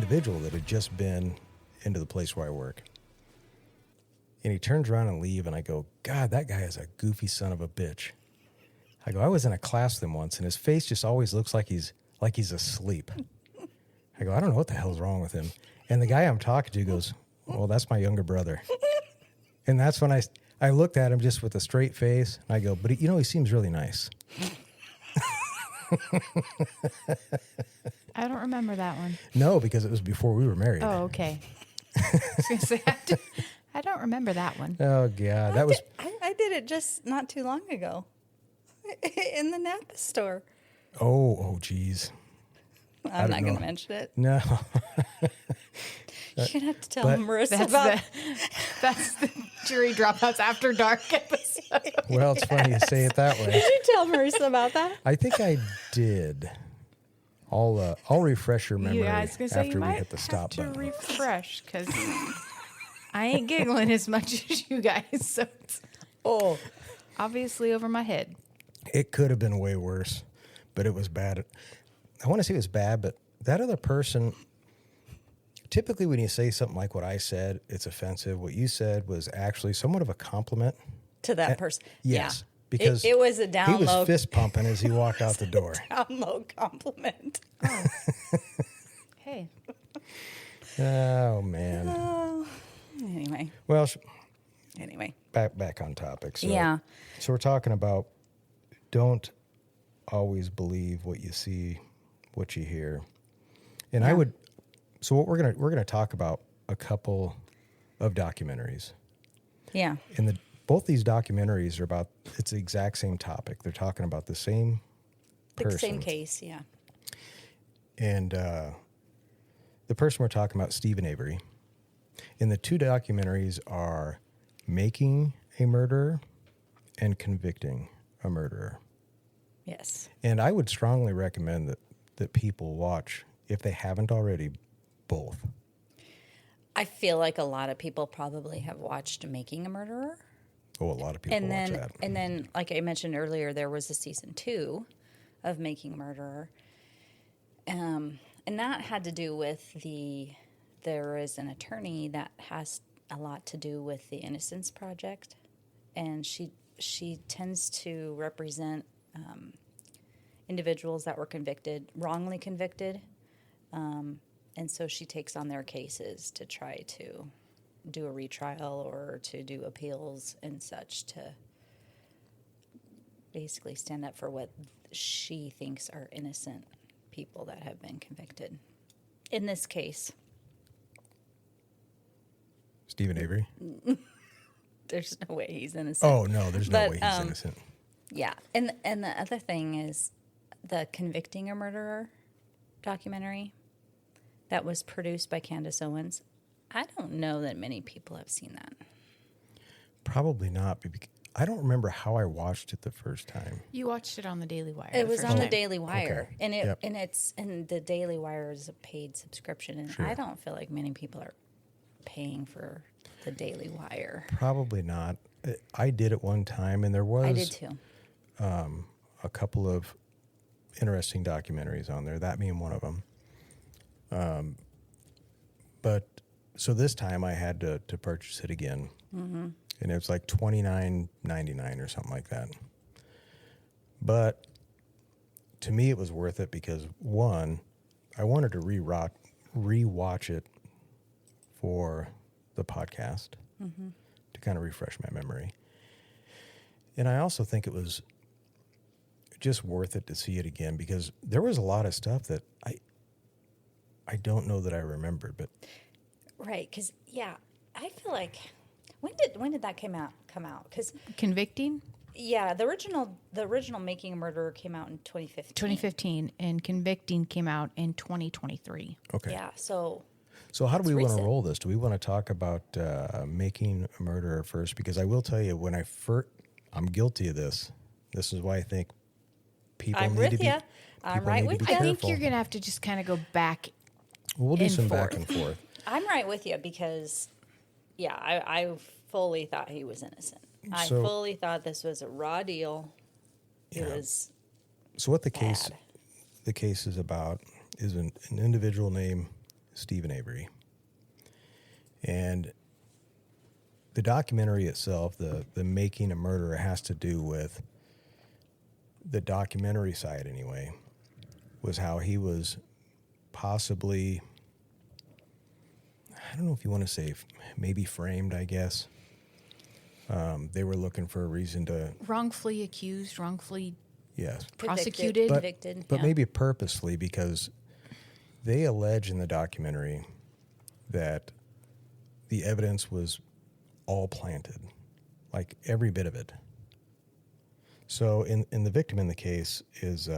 individual that had just been into the place where I work. And he turns around and leaves, and I go, God, that guy is a goofy son of a bitch. I go, I was in a class with him once, and his face just always looks like he's asleep. I go, I don't know what the hell's wrong with him. And the guy I'm talking to goes, well, that's my younger brother. And that's when I looked at him just with a straight face, and I go, but he seems really nice. I don't remember that one. No, because it was before we were married. Oh, okay. I was going to say, I don't remember that one. Oh, God. I did it just not too long ago in the Napa store. Oh, geez. I'm not going to mention it. No. You're going to have to tell Marissa about That's the Jury Dropouts After Dark episode. Well, it's funny you say it that way. Did you tell Marissa about that? I think I did. I'll refresh your memory I was gonna say, after you we might hit the stop have to button. refresh, because I ain't giggling as much as you guys, so it's obviously over my head. It could have been way worse, but it was bad. I want to say it was bad, but that other person, typically when you say something like what I said, it's offensive. What you said was actually somewhat of a compliment. To that person. Yes. Yeah. Because it was a down he was low. fist pumping as he walked out the door. Down low compliment. Oh. Hey. Oh, man. Anyway. Well, back on topic. So, Yeah. So we're talking about don't always believe what you see, what you hear. And Yeah. So what we're gonna talk about a couple of documentaries. Yeah. And both these documentaries are about, it's the exact same topic. They're talking about the same person. The same case, yeah. And the person we're talking about, Steven Avery. And the two documentaries are Making a Murderer and Convicting a Murderer. Yes. And I would strongly recommend that people watch, if they haven't already, both. I feel like a lot of people probably have watched Making a Murderer. Oh, a lot of people watch that. And then, like I mentioned earlier, there was a season 2 of Making a Murderer. And that had to do with there is an attorney that has a lot to do with the Innocence Project. And she tends to represent individuals that were wrongly convicted. And so she takes on their cases to try to do a retrial or to do appeals and such, to basically stand up for what she thinks are innocent people that have been convicted. In this case, Steven Avery? there's no way he's innocent. Oh, no, there's no way he's innocent. Yeah. And the other thing is the Convicting a Murderer documentary that was produced by Candace Owens. I don't know that many people have seen that. Probably not. I don't remember how I watched it the first time. You watched it on the Daily Wire. It was on the Daily Wire, Okay. and the Daily Wire is a paid subscription, and Sure. I don't feel like many people are paying for the Daily Wire. Probably not. I did it one time, and there was I did too. A couple of interesting documentaries on there, that being one of them. But so this time I had to purchase it again, and it was like $29.99 or something like that. But to me, it was worth it because one, I wanted to rewatch it for the podcast to kind of refresh my memory, and I also think it was just worth it to see it again because there was a lot of stuff that I don't know that I remembered, but Right, because I feel like when did that come out? Because Convicting? yeah, the original Making a Murderer came out in 2015. 2015, and Convicting came out in 2023. okay. Yeah, so So how do we want to recent. roll this? Do we want to talk about Making a Murderer first? Because I will tell you, when I'm guilty of this. This is why I think people I'm need with to be. ya. I'm people right need with to be ya. I think careful. you're going to have to just kind of go back. We'll do and some forth. back and forth. I'm right with you because, I fully thought he was innocent. I So- fully thought this was a raw deal. It Yeah. was So what the bad. case is about is an individual named Steven Avery. And the documentary itself, the Making a Murderer, has to do with the documentary side anyway, was how he was possibly, I don't know if you want to say maybe framed, I guess. They were looking for a reason to... Wrongfully accused, wrongfully Yes. prosecuted. Convicted. But yeah. maybe purposely, because they allege in the documentary that the evidence was all planted, like every bit of it. So in the victim in the case is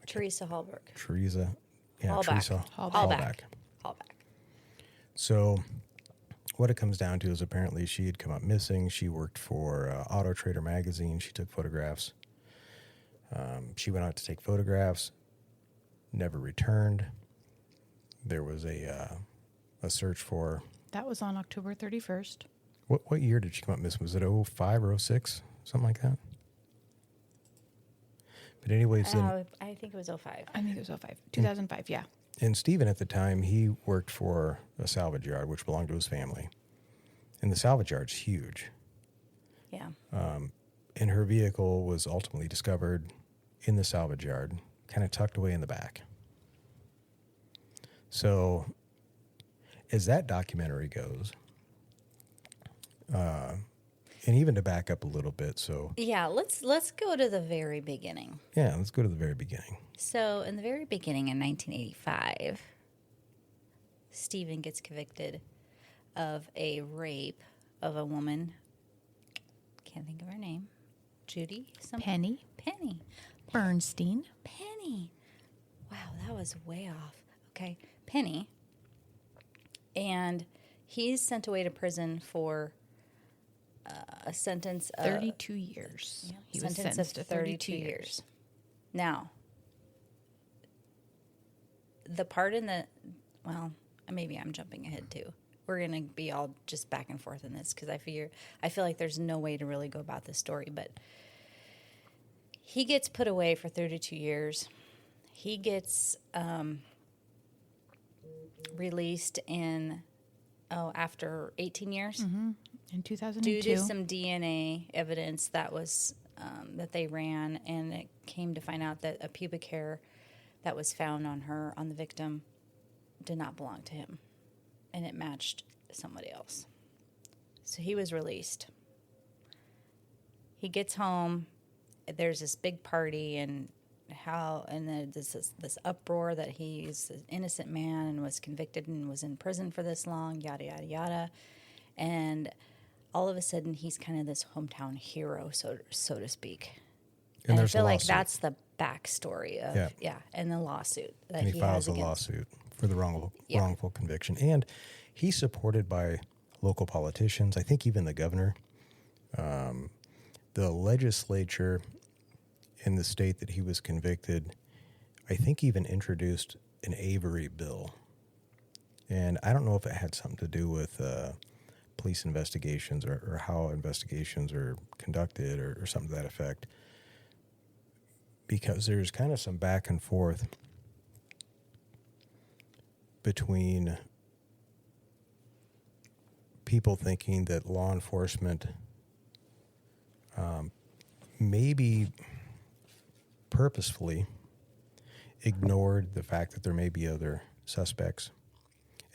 Teresa Hallberg. Teresa. Yeah, Hallback. Teresa Hallback. So what it comes down to is apparently she had come up missing. She worked for Auto Trader magazine. She took photographs. She went out to take photographs, never returned. There was a search for... That was on October 31st. What year did she come up missing? Was it 05 or 06? Something like that? But anyways... I think it was 05. I think it was 05. 2005, yeah. And Steven, at the time, he worked for a salvage yard, which belonged to his family. And the salvage yard's huge. Yeah. And her vehicle was ultimately discovered in the salvage yard, kind of tucked away in the back. So, as that documentary goes, and even to back up a little bit, so... Yeah, let's go to the very beginning. Yeah, let's go to the very beginning. So, in the very beginning in 1985, Steven gets convicted of a rape of a woman. Can't think of her name. Judy? Something? Penny. Bernstein. Penny. Wow, that was way off. Okay, Penny. And he's sent away to prison for a sentence of... 32 years. Yeah, He was sentence sentenced to of 32 years. Now, the part in the... Well, maybe I'm jumping ahead too. We're going to be all just back and forth in this because I feel like there's no way to really go about this story. But he gets put away for 32 years. He gets released after 18 years. Mm-hmm. In 2002. Due to some DNA evidence that was that they ran, and it came to find out that a pubic hair that was found on the victim, did not belong to him, and it matched somebody else. So he was released. He gets home. There's this big party, and then this uproar that he's an innocent man and was convicted and was in prison for this long, yada yada yada, and all of a sudden he's kind of this hometown hero, so to speak. And I feel like that's the backstory of and the lawsuit that and he files has a against... lawsuit for the wrongful conviction, and he's supported by local politicians. I think even the governor, the legislature in the state that he was convicted, I think even introduced an Avery bill, and I don't know if it had something to do with police investigations or how investigations are conducted or something to that effect, because there's kind of some back and forth between people thinking that law enforcement maybe purposefully ignored the fact that there may be other suspects.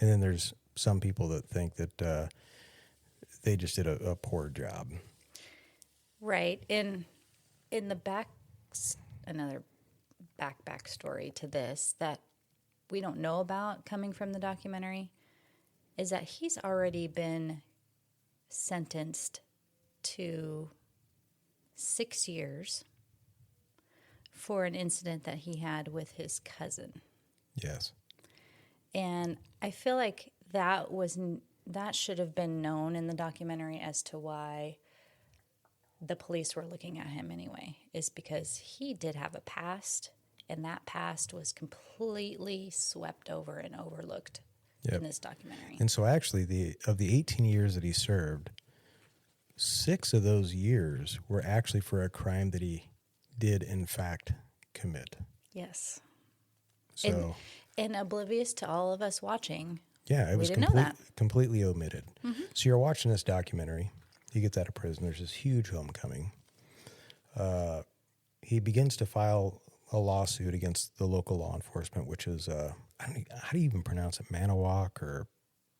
And then there's some people that think that they just did a poor job. Right. In the another backstory to this that we don't know about coming from the documentary is that he's already been sentenced to 6 years for an incident that he had with his cousin. Yes. And I feel like that should have been known in the documentary as to why the police were looking at him anyway, is because he did have a past, and that past was completely swept over and overlooked in this documentary. And so actually, of the 18 years that he served, 6 of those years were actually for a crime that he did, in fact, commit. Yes. So, And oblivious to all of us watching. Yeah, it was didn't know that. completely omitted. So you're watching this documentary. He gets out of prison. There's this huge homecoming. He begins to file a lawsuit against the local law enforcement, which is, how do you even pronounce it? Manawak or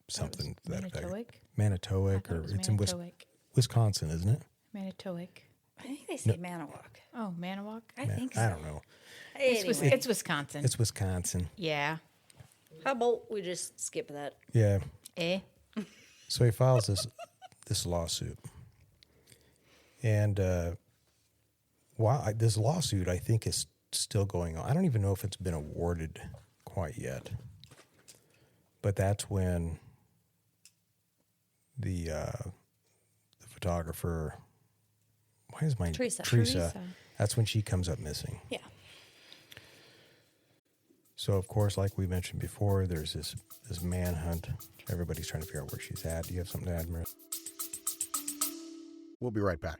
something? to that effect. Manitowoc? Manitowoc, I thought it or was it's in Manitowoc. Wisconsin, isn't it? Manitowoc. I think they say Manawak. Oh, Manawak? I think so. I don't know. Anyway, It's Wisconsin. It's Wisconsin. Yeah. how about we just skip that? Yeah. Eh? So he files this lawsuit, and this lawsuit I think is still going on. I don't even know if it's been awarded quite yet, but that's when the photographer, why is my Teresa. That's when she comes up missing. Yeah. So of course, like we mentioned before, there's this manhunt. Everybody's trying to figure out where she's at. Do you have something to add, Marit? We'll be right back.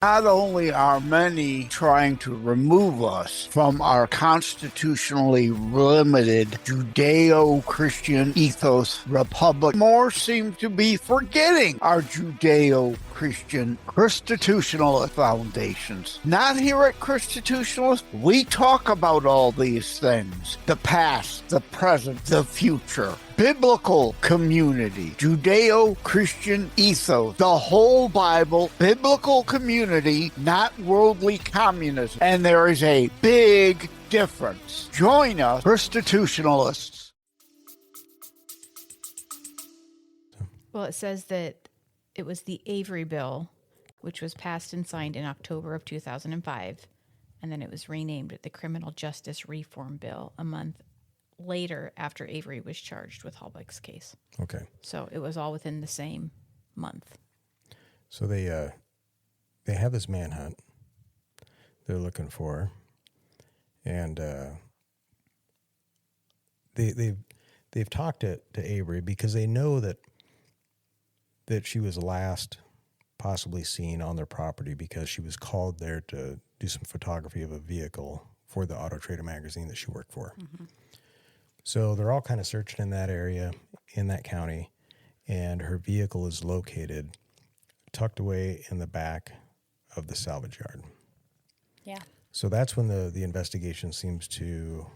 Not only are many trying to remove us from our constitutionally limited Judeo-Christian ethos republic, more seem to be forgetting our Judeo-Christian Constitutionalist foundations. Not here at Constitutionalist, we talk about all these things. The past, the present, the future. Biblical community, Judeo-Christian ethos, the whole Bible, biblical community, not worldly communism. And there is a big difference. Join us, Constitutionalists. Well, it says that it was the Avery bill, which was passed and signed in October of 2005, and then it was renamed the Criminal Justice Reform Bill a month later after Avery was charged with Halbach's case. Okay. So it was all within the same month. So they have this manhunt they're looking for, and they've talked to Avery because they know that she was last possibly seen on their property because she was called there to do some photography of a vehicle for the Auto Trader magazine that she worked for. Mm-hmm. So they're all kind of searching in that area, in that county, and her vehicle is located tucked away in the back of the salvage yard. Yeah. So that's when the investigation seems to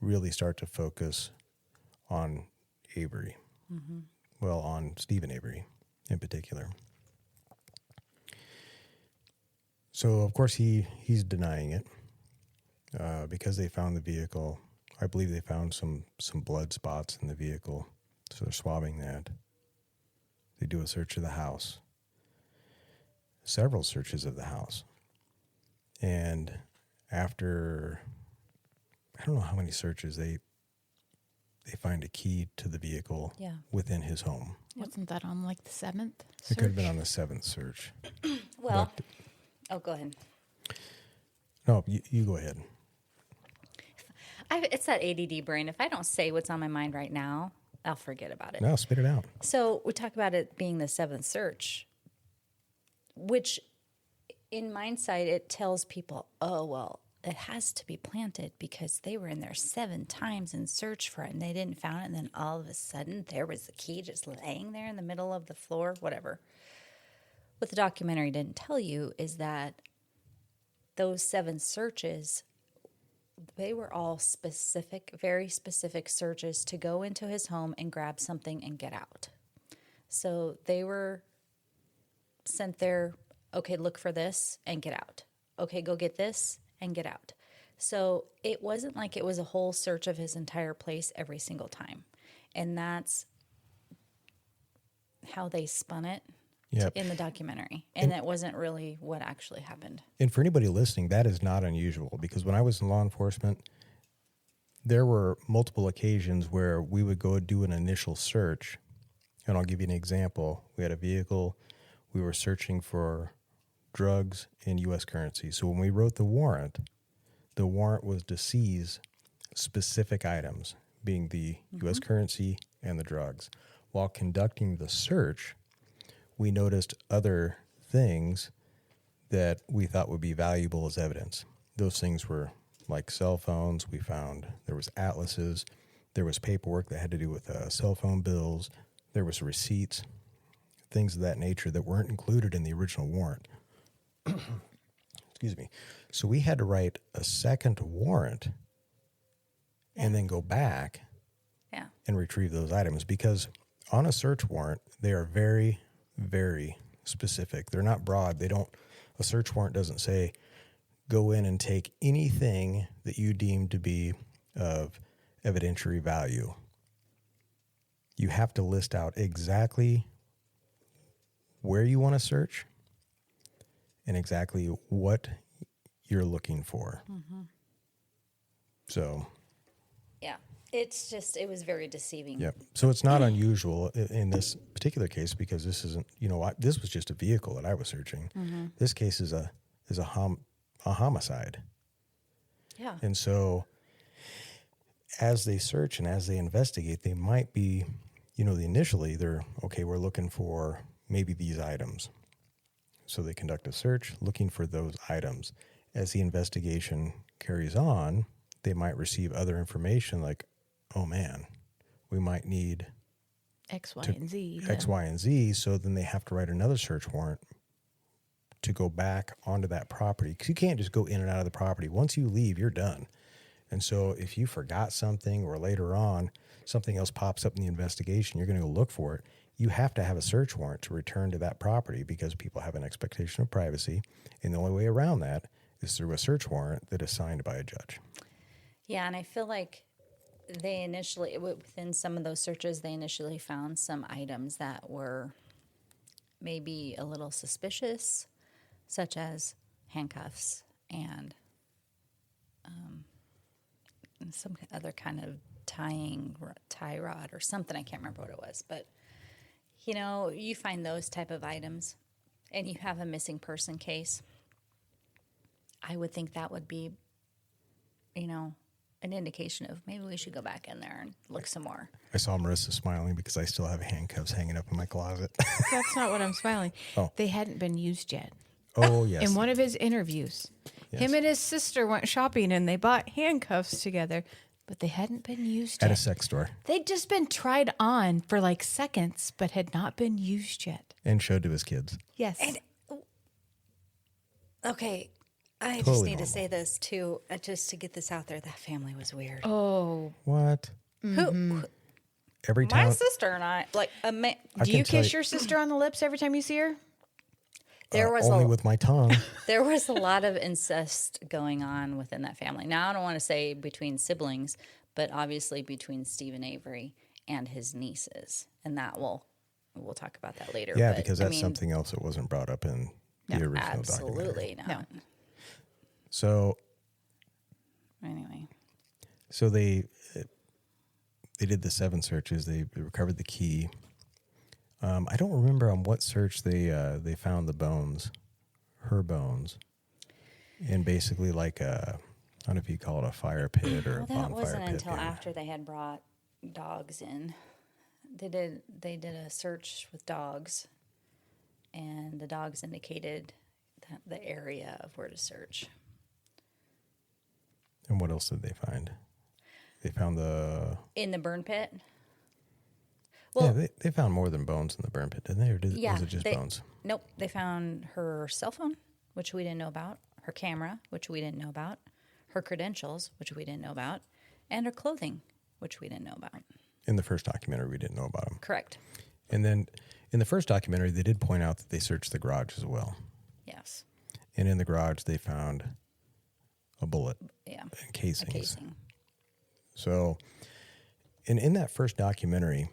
really start to focus on Avery. Mm-hmm. Well, on Steven Avery in particular. So, of course, he's denying it because they found the vehicle. I believe they found some blood spots in the vehicle, so they're swabbing that. They do a search of the house, several searches of the house. And after, I don't know how many searches, they find a key to the vehicle within his home. Wasn't that on like the 7th search? It could have been on the 7th search. Well, go ahead. No, you go ahead. It's that ADD brain. If I don't say what's on my mind right now, I'll forget about it. No, spit it out. So we talk about it being the 7th search, which in hindsight, it tells people, oh, well, it has to be planted because they were in there 7 times in search for it and they didn't find it. And then all of a sudden there was the key just laying there in the middle of the floor, whatever. What the documentary didn't tell you is that those 7 searches, they were all specific, very specific searches to go into his home and grab something and get out. So they were sent there, okay, look for this and get out. Okay, go get this and get out. So it wasn't like it was a whole search of his entire place every single time. And that's how they spun it in the documentary. And it wasn't really what actually happened. And for anybody listening, that is not unusual because when I was in law enforcement, there were multiple occasions where we would go do an initial search. And I'll give you an example. We had a vehicle. We were searching for drugs in U.S. currency. So when we wrote the warrant was to seize specific items, being the U.S. currency and the drugs. While conducting the search, we noticed other things that we thought would be valuable as evidence. Those things were like cell phones. There was atlases. There was paperwork that had to do with cell phone bills. There was receipts, things of that nature that weren't included in the original warrant. Excuse me. So we had to write a second warrant and then go back and retrieve those items, because on a search warrant, they are very, very specific. They're not broad. A search warrant doesn't say, go in and take anything that you deem to be of evidentiary value. You have to list out exactly where you want to search and exactly what you're looking for. Mm-hmm. So, yeah, it was very deceiving. Yep. So it's not unusual in this particular case, because this isn't, this was just a vehicle that I was searching. Mm-hmm. This case is a homicide. Yeah. And so as they search and as they investigate, they might be, initially we're looking for maybe these items. So they conduct a search looking for those items. As the investigation carries on, they might receive other information like, oh man, we might need X, Y, and Z. X, Y, and Z. So then they have to write another search warrant to go back onto that property. Because you can't just go in and out of the property. Once you leave, you're done. And so if you forgot something or later on something else pops up in the investigation, you're going to go look for it. You have to have a search warrant to return to that property, because people have an expectation of privacy. And the only way around that is through a search warrant that is signed by a judge. Yeah, and I feel like they initially, within some of those searches, they initially found some items that were maybe a little suspicious, such as handcuffs and some other kind of tie rod or something. I can't remember what it was. But, you find those type of items and you have a missing person case, I would think that would be, an indication of maybe we should go back in there and look some more. I saw Marissa smiling because I still have handcuffs hanging up in my closet. That's not what I'm smiling. Oh. They hadn't been used yet. Oh, yes. In one of his interviews, him and his sister went shopping and they bought handcuffs together, but they hadn't been used yet. At a sex store. They'd just been tried on for like seconds, but had not been used yet. And showed to his kids. Yes. And, okay, I Totally just need normal. to say this too, just to get this out there. That family was weird. Oh. What? Who? Every My time. sister and I, like a man. Do you kiss your sister on the lips every time you see her? There was only with my tongue. There was a lot of incest going on within that family. Now, I don't want to say between siblings, but obviously between Steven Avery and his nieces, and that we'll talk about that later. Yeah, but, because that's something else that wasn't brought up in the original documentary. Absolutely not. No. So Anyway, So they did the 7 searches. They recovered the key. I don't remember on what search they found the bones, her bones, in basically like I don't know if you call it a fire pit or a bonfire pit. that wasn't until thing. after they had brought dogs in. They did a search with dogs, and the dogs indicated the area of where to search. And what else did they find? They found In the burn pit? Yeah, they found more than bones in the burn pit, didn't they? Or was it just bones? Nope. They found her cell phone, which we didn't know about, her camera, which we didn't know about, her credentials, which we didn't know about, and her clothing, which we didn't know about. In the first documentary, we didn't know about them. Correct. And then in the first documentary, they did point out that they searched the garage as well. Yes. And in the garage, they found a bullet and casings. A casing. So, in that first documentary,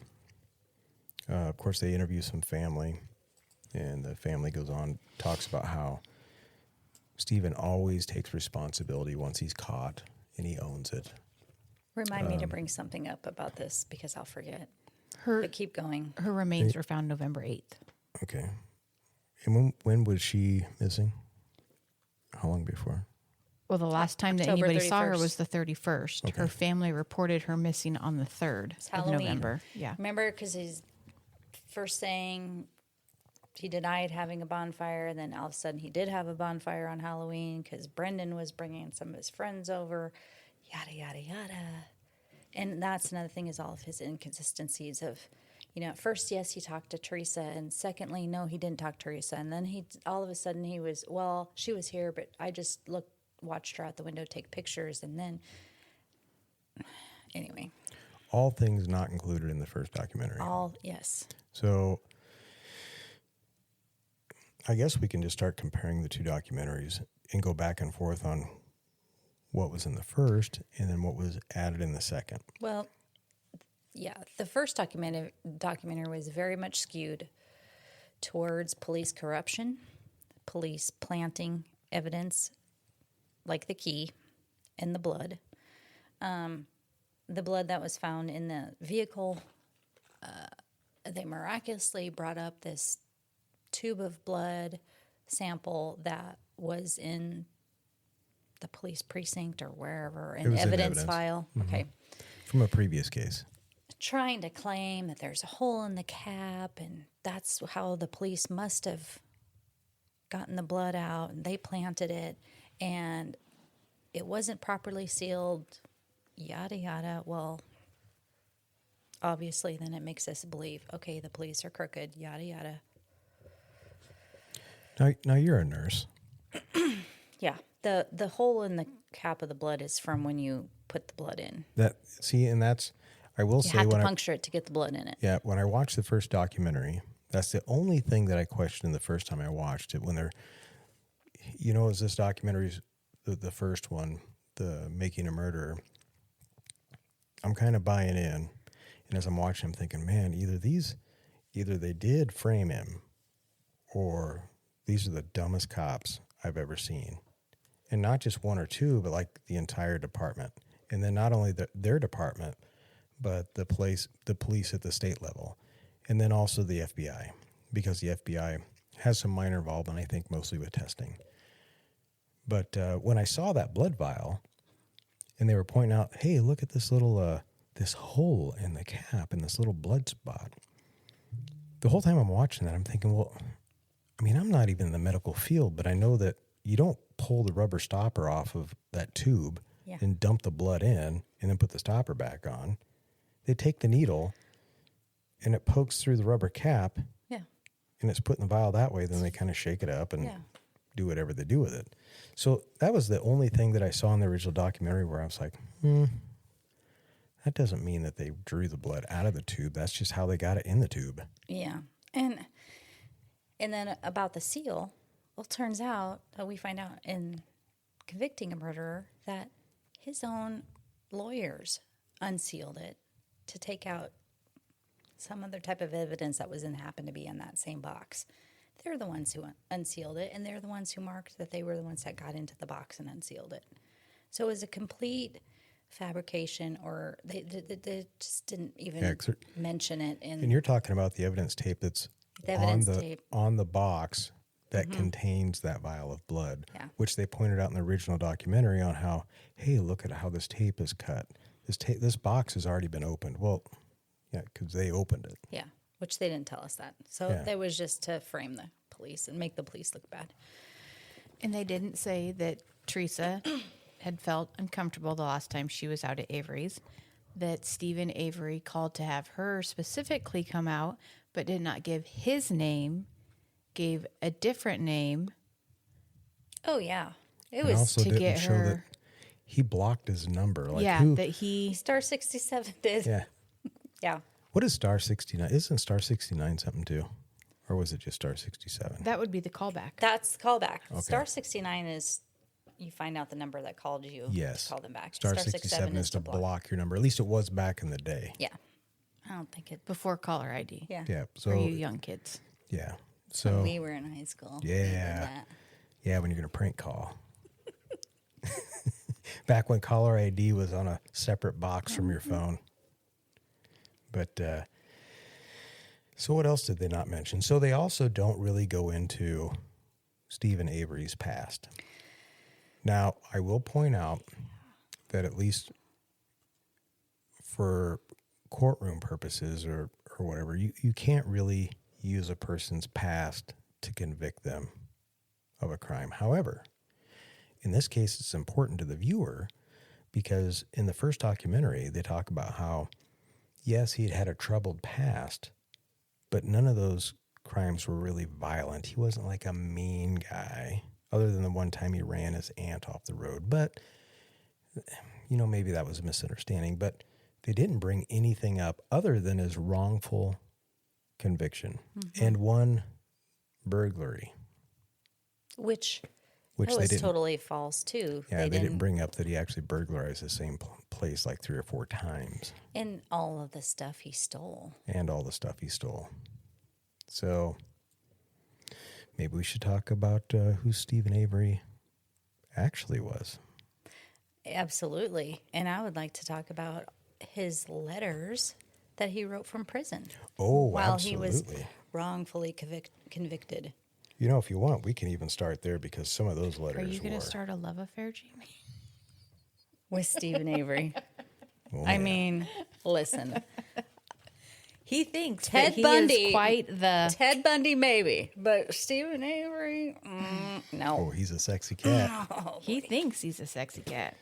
of course, they interview some family, and the family goes on, talks about how Steven always takes responsibility once he's caught, and he owns it. Remind me to bring something up about this because I'll forget. But keep going. Her remains were found November 8th. Okay. And when was she missing? How long before? Well, the last time that October anybody saw her 31st. was the 31st. Okay. Her family reported her missing on the 3rd of Halloween. November. Yeah. Remember, because he's first saying he denied having a bonfire, and then all of a sudden he did have a bonfire on Halloween because Brendan was bringing some of his friends over, yada, yada, yada. And that's another thing, is all of his inconsistencies of, at first, yes, he talked to Teresa, and secondly, no, he didn't talk to Teresa. And then all of a sudden he was, well, she was here, but I just watched her out the window take pictures, and then, anyway. All things not included in the first documentary. Yes. So I guess we can just start comparing the two documentaries and go back and forth on what was in the first and then what was added in the second. Well, yeah, the first documentary was very much skewed towards police corruption, police planting evidence, like the key and the blood. The blood that was found in the vehicle, they miraculously brought up this tube of blood sample that was in the police precinct or wherever, an evidence file. Mm-hmm. Okay. From a previous case. Trying to claim that there's a hole in the cap, and that's how the police must have gotten the blood out, and they planted it, and it wasn't properly sealed, yada, yada. Well, obviously, then it makes us believe, okay, the police are crooked, yada, yada. Now you're a nurse. Yeah. The hole in the cap of the blood is from when you put the blood in. I will say, you have to puncture it to get the blood in it. Yeah, when I watched the first documentary, that's the only thing that I questioned the first time I watched it. When is this documentary's the first one, the Making a Murderer. I'm kind of buying in, and as I'm watching, I'm thinking, man, either they did frame him, or these are the dumbest cops I've ever seen, and not just one or two, but like the entire department, and then not only their department, but the police at the state level, and then also the FBI, because the FBI has some minor involvement, I think, mostly with testing. But when I saw that blood vial, and they were pointing out, hey, look at this little this hole in the cap and this little blood spot. The whole time I'm watching that, I'm thinking, well, I mean, I'm not even in the medical field, but I know that you don't pull the rubber stopper off of that tube and dump the blood in and then put the stopper back on. They take the needle and it pokes through the rubber cap. Yeah. And it's put in the vial that way. Then they kind of shake it up and do whatever they do with it. So that was the only thing that I saw in the original documentary where I was like, that doesn't mean that they drew the blood out of the tube. That's just how they got it in the tube. Yeah. And then about the seal, well, it turns out that we find out in Convicting a Murderer that his own lawyers unsealed it to take out some other type of evidence that happened to be in that same box. They're the ones who unsealed it, and they're the ones who marked that they were the ones that got into the box and unsealed it. So it was a complete fabrication, or they just didn't even mention it. And you're talking about the evidence tape that's on the box that contains that vial of blood, which they pointed out in the original documentary on how, hey, look at how this tape is cut. This box has already been opened. Well, yeah, because they opened it. Yeah, which they didn't tell us that. So that was just to frame the police and make the police look bad. And they didn't say that Teresa had felt uncomfortable the last time she was out at Avery's, that Steven Avery called to have her specifically come out, but did not give his name, gave a different name. Oh, yeah. It was to get her. He blocked his number. Star 67 did. Yeah. Yeah. What is Star 69? Isn't Star 69 something too? Or was it just Star 67? That would be the callback. That's the callback. Okay. Star 69 is you find out the number that called you. Yes. Call them back. Star 67 is to block your number. At least it was back in the day. Yeah. I don't think it. Before caller ID. Yeah. Yeah. So, for you young kids. Yeah. So when we were in high school. Yeah. Yeah, when you're going to prank call. Back when caller ID was on a separate box from your phone. But, so what else did they not mention? So they also don't really go into Steven Avery's past. Now, I will point out that at least for courtroom purposes or whatever, you can't really use a person's past to convict them of a crime. However, in this case, it's important to the viewer because in the first documentary, they talk about how, yes, he'd had a troubled past, but none of those crimes were really violent. He wasn't like a mean guy, other than the one time he ran his aunt off the road. But, maybe that was a misunderstanding, but they didn't bring anything up other than his wrongful conviction and one burglary. Which they was didn't, totally false, too. Yeah, they didn't bring up that he actually burglarized the same place like 3 or 4 times. And all of the stuff he stole. So maybe we should talk about who Steven Avery actually was. Absolutely. And I would like to talk about his letters that he wrote from prison. Oh, while absolutely. he was wrongfully convicted. If you want, we can even start there because some of those letters Are you going were... to start a love affair, Jamie? With Steven Avery. Oh, I yeah. mean, listen. He thinks Ted that he Bundy- is quite the... Ted Bundy, maybe. But Steven Avery, no. Oh, he's a sexy cat. He thinks he's a sexy cat.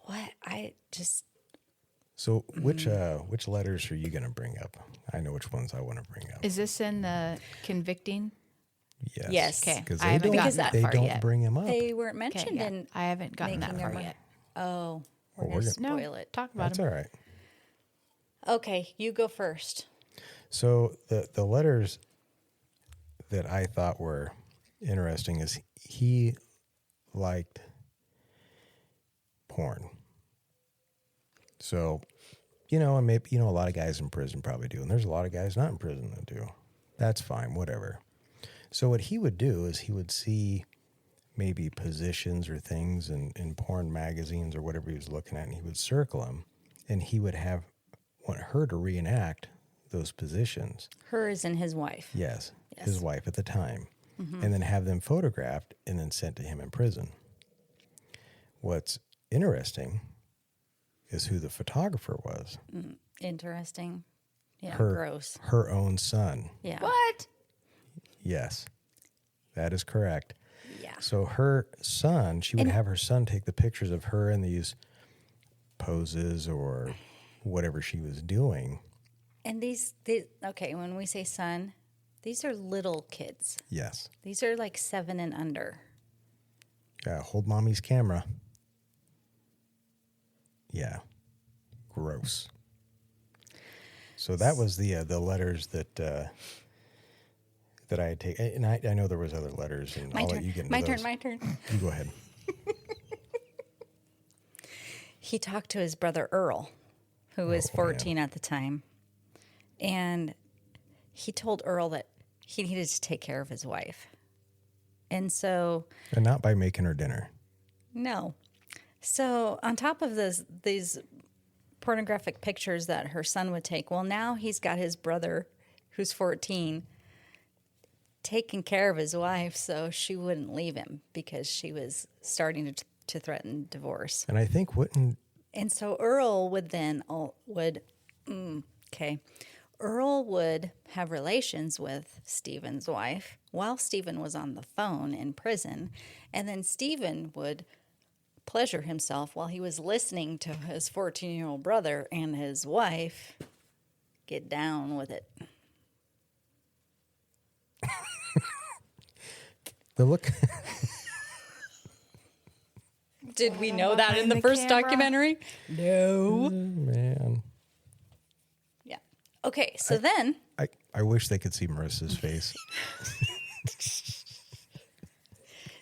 What? I just... So which letters are you going to bring up? I know which ones I want to bring up. Is this in the Convicting? Yes. Yes. Okay. Because I they haven't don't, gotten that they far don't yet. bring him up. They weren't Okay, mentioned yeah. in I haven't gotten that making far their yet. Oh, we're we're going to gonna- spoil it. Talk about That's him. all right. Okay, you go first. So the letters that I thought were interesting is he liked porn. So, and maybe, a lot of guys in prison probably do. And there's a lot of guys not in prison that do. That's fine, whatever. So what he would do is he would see maybe positions or things in porn magazines or whatever he was looking at, and he would circle them, and he would want her to reenact those positions. Her is and his wife. Yes, Yes. his wife at the time. And then have them photographed and then sent to him in prison. What's interesting is who the photographer was. Interesting. Yeah, Her, gross. her own son. Yeah. What? Yes, that is correct. Yeah. So her son, she would have her son take the pictures of her in these poses or whatever she was doing. And these, okay, when we say son, these are little kids. Yes. These are like 7 and under. Yeah, hold mommy's camera. Yeah. Gross. So that was the letters that I had taken. And I know there was other letters, and I'll let you get into those. My turn. You go ahead. He talked to his brother Earl, who was Oh, 14 at the time. And he told Earl that he needed to take care of his wife. And so... And not by making her dinner. No. So on top of these pornographic pictures that her son would take, well, now he's got his brother, who's 14, taking care of his wife so she wouldn't leave him because she was starting to threaten divorce. And I think And so Earl would then Earl would have relations with Stephen's wife while Stephen was on the phone in prison, and then Stephen would pleasure himself while he was listening to his 14-year-old brother and his wife get down with it. the look. Did we know that in behind the the first camera? documentary? No. Man. Yeah. Okay, so then... I wish they could see Marissa's face.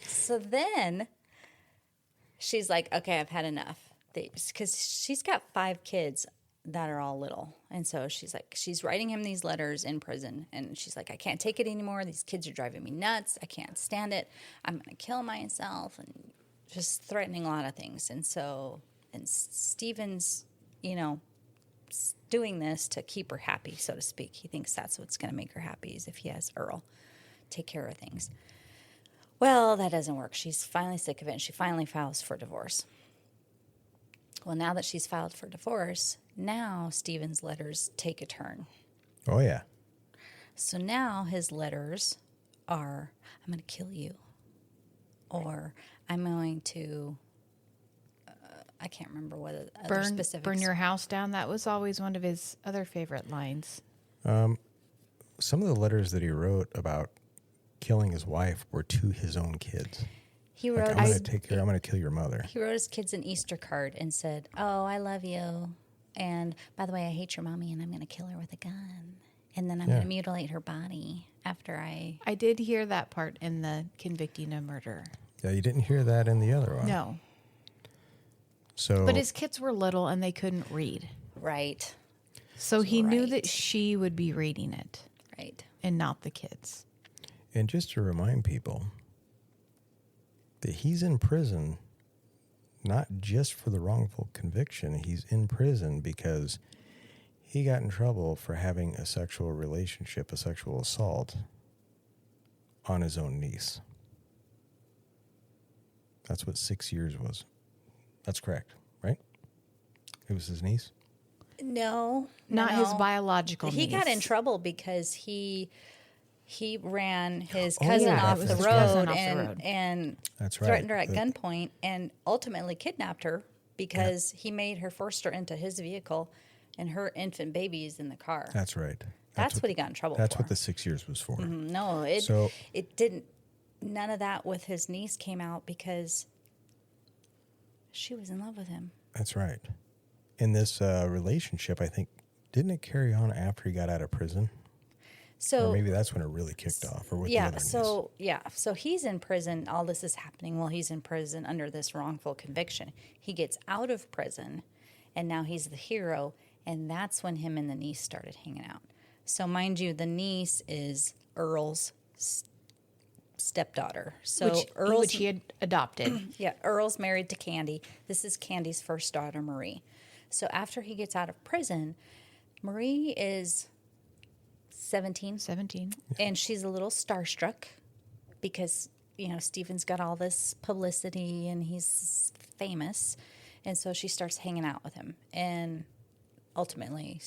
So then she's like, okay, I've had enough. Because she's got 5 kids that are all little. And so she's writing him these letters in prison. And she's like, I can't take it anymore. These kids are driving me nuts. I can't stand it. I'm going to kill myself. And just threatening a lot of things. And Stephen's, doing this to keep her happy, so to speak. He thinks that's what's going to make her happy is if he has Earl take care of things. Well, that doesn't work. She's finally sick of it, and she finally files for divorce. Well, now that she's filed for divorce, now Stephen's letters take a turn. Oh, yeah. So now his letters are, I'm going to kill you. Or I'm going to, I can't remember what other specifics. Burn your house down. That was always one of his other favorite lines. Some of the letters that he wrote about killing his wife were to his own kids. He wrote, I'm going to kill your mother. He wrote his kids an Easter card and said, "Oh, I love you. And by the way, I hate your mommy and I'm going to kill her with a gun. And then I'm going to mutilate her body after I did hear that part in the Convicting a Murderer. Yeah, you didn't hear that in the other one. No. So, But his kids were little and they couldn't read. Right. So he knew Right. that she would be reading it Right. and not the kids. And just to remind people that he's in prison not just for the wrongful conviction. He's in prison because he got in trouble for having a sexual relationship, a sexual assault on his own niece. That's what 6 years was. That's correct, right? It was his niece? No. Not no. his biological He niece. got in trouble because he ran his cousin off it the was his cousin road off the road. and That's right. threatened her at gunpoint and ultimately kidnapped her because he made her force her into his vehicle and her infant baby is in the car. That's right. That's what he got in trouble That's for. what the 6 years was for. No, it didn't. None of that with his niece came out because she was in love with him. That's right. In this relationship, I think, didn't it carry on after he got out of prison? So or maybe that's when it really kicked off. Or with the other niece. So he's in prison. All this is happening while he's in prison under this wrongful conviction. He gets out of prison, and now he's the hero. And that's when him and the niece started hanging out. So mind you, the niece is Earl's stepdaughter. So which he had adopted. Yeah, Earl's married to Candy. This is Candy's first daughter, Marie. So after he gets out of prison, Marie is 17. 17. And she's a little starstruck because, Steven's got all this publicity and he's famous. And so she starts hanging out with him and ultimately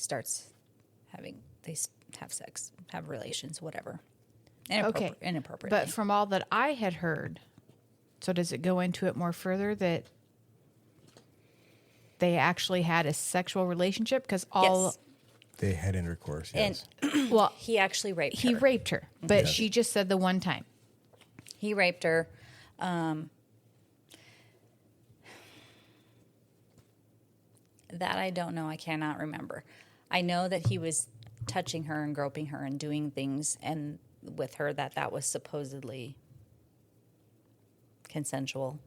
they have sex, have relations, whatever. Inappropriate. But from all that I had heard, so does it go into it more further that they actually had a sexual relationship? Because Yes. They had intercourse, yes. And well, he actually raped her. he raped her, but Yes. she just said the one time. He raped her. That I don't know. I cannot remember. I know that he was touching her and groping her and doing things and with her that was supposedly consensual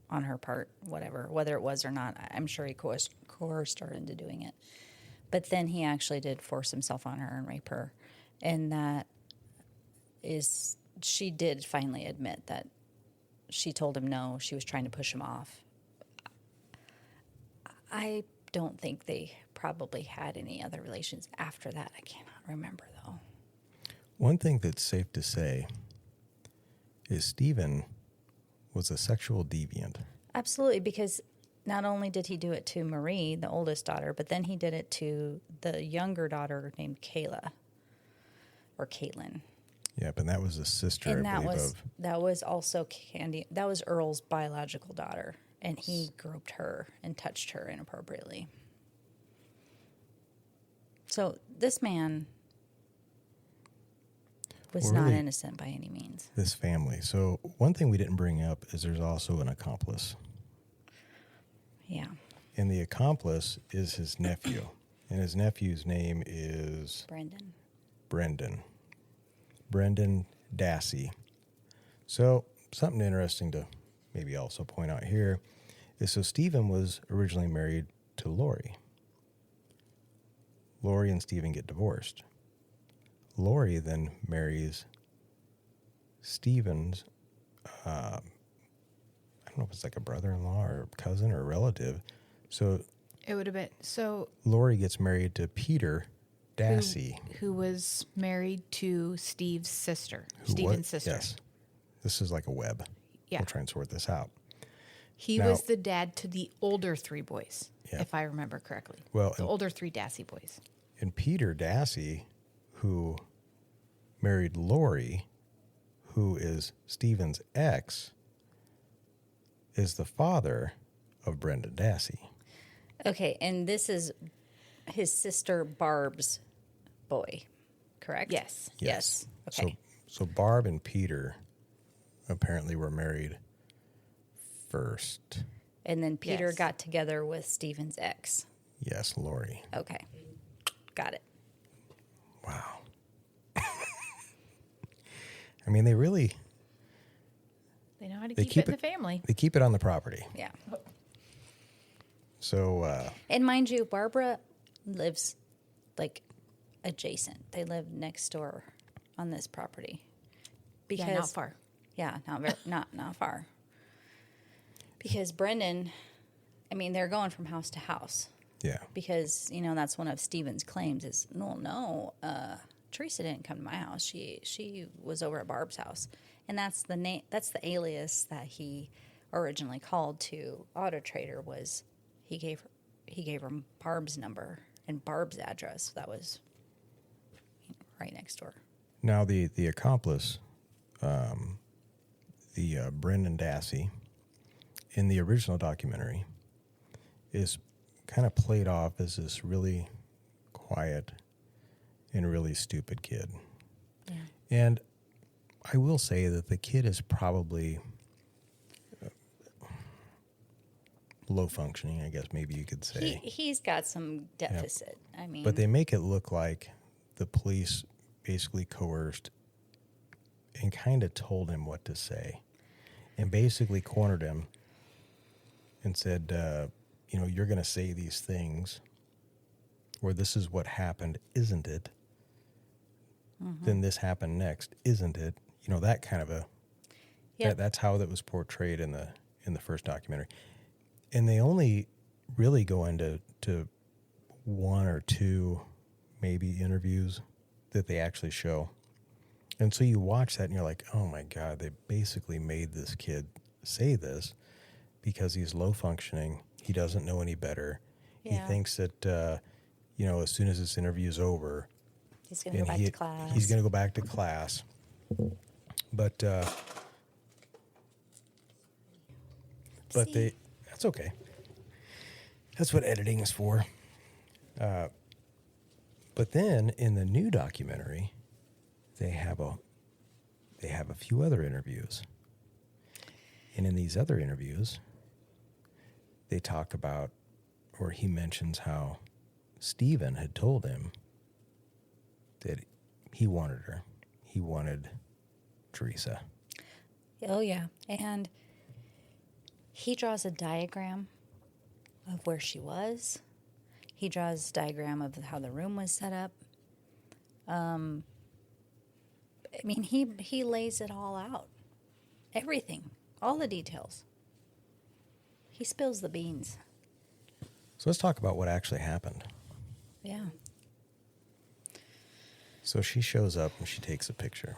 on her part, whether it was or not. I'm sure he coerced her into doing it. But then he actually did force himself on her and rape her. And she did finally admit that she told him no, she was trying to push him off. I don't think they probably had any other relations after that. I cannot remember, though. One thing that's safe to say is Steven was a sexual deviant. Absolutely, because not only did he do it to Marie, the oldest daughter, but then he did it to the younger daughter named Kayla or Caitlin. Yep, and that was a sister, And I believe, that was also Candy. That was Earl's biological daughter, and he groped her and touched her inappropriately. So this man was not really innocent by any means. this family. So one thing we didn't bring up is there's also an accomplice. Yeah. And the accomplice is his nephew. And his nephew's name is Brendan. Brendan Dassey. So something interesting to maybe also point out here is so Stephen was originally married to Lori. Lori and Stephen get divorced. Lori then marries Stephen's, I don't know if it's like a brother-in-law or cousin or relative. So It would have been Lori gets married to Peter Dassey. who was married to Steve's sister, Stephen's sister. Yes. This is like a web. Yeah. We'll try and sort this out. He Now- was the dad to the older three boys, Yeah. if I remember correctly. Well, the older three Dassey boys. And Peter Dassey, who married Lori, who is Steven's ex, is the father of Brenda Dassey. Okay, and this is his sister Barb's boy, correct? Yes. Yes. Okay. So Barb and Peter apparently were married first. And then Peter Yes. got together with Steven's ex. Yes, Lori. Okay. Got it. Wow. I mean, they really They know how to They keep it in the family. they keep it on the property. Yeah. So And mind you, Barbara lives like adjacent. They live next door on this property. Yeah, not far. Yeah, not far. Because Brendan, I mean, they're going from house to house. yeah. Because, that's one of Steven's claims is, no, Teresa didn't come to my house. She was over at Barb's house. And that's the alias that he originally called to Auto Trader was he gave her Barb's number and Barb's address. That was right next door. Now the accomplice, the Brendan Dassey, in the original documentary, is kind of played off as this really quiet and really stupid kid. Yeah. And I will say that the kid is probably low functioning, I guess maybe you could say. He's got some deficit. I mean, But they make it look like the police basically coerced and kind of told him what to say and basically cornered him and said, you're going to say these things or this is what happened, isn't it? Mm-hmm. Then this happened next, isn't it? That kind of that's how that was portrayed in the first documentary. And they only really go into one or two maybe interviews that they actually show. And so you watch that and you're like, oh my God, they basically made this kid say this because he's low functioning. He doesn't know any better. Yeah. He thinks that, as soon as this interview is over, he's going to go back to class. He's going to go back to class. But that's okay. That's what editing is for. But then in the new documentary, they have a few other interviews. And in these other interviews, they talk about, or he mentions how Steven had told him that he wanted her. He wanted Teresa. Oh, yeah. And he draws a diagram of where she was. He draws a diagram of how the room was set up. He lays it all out. Everything. All the details. He spills the beans. So let's talk about what actually happened. Yeah. So she shows up and she takes a picture.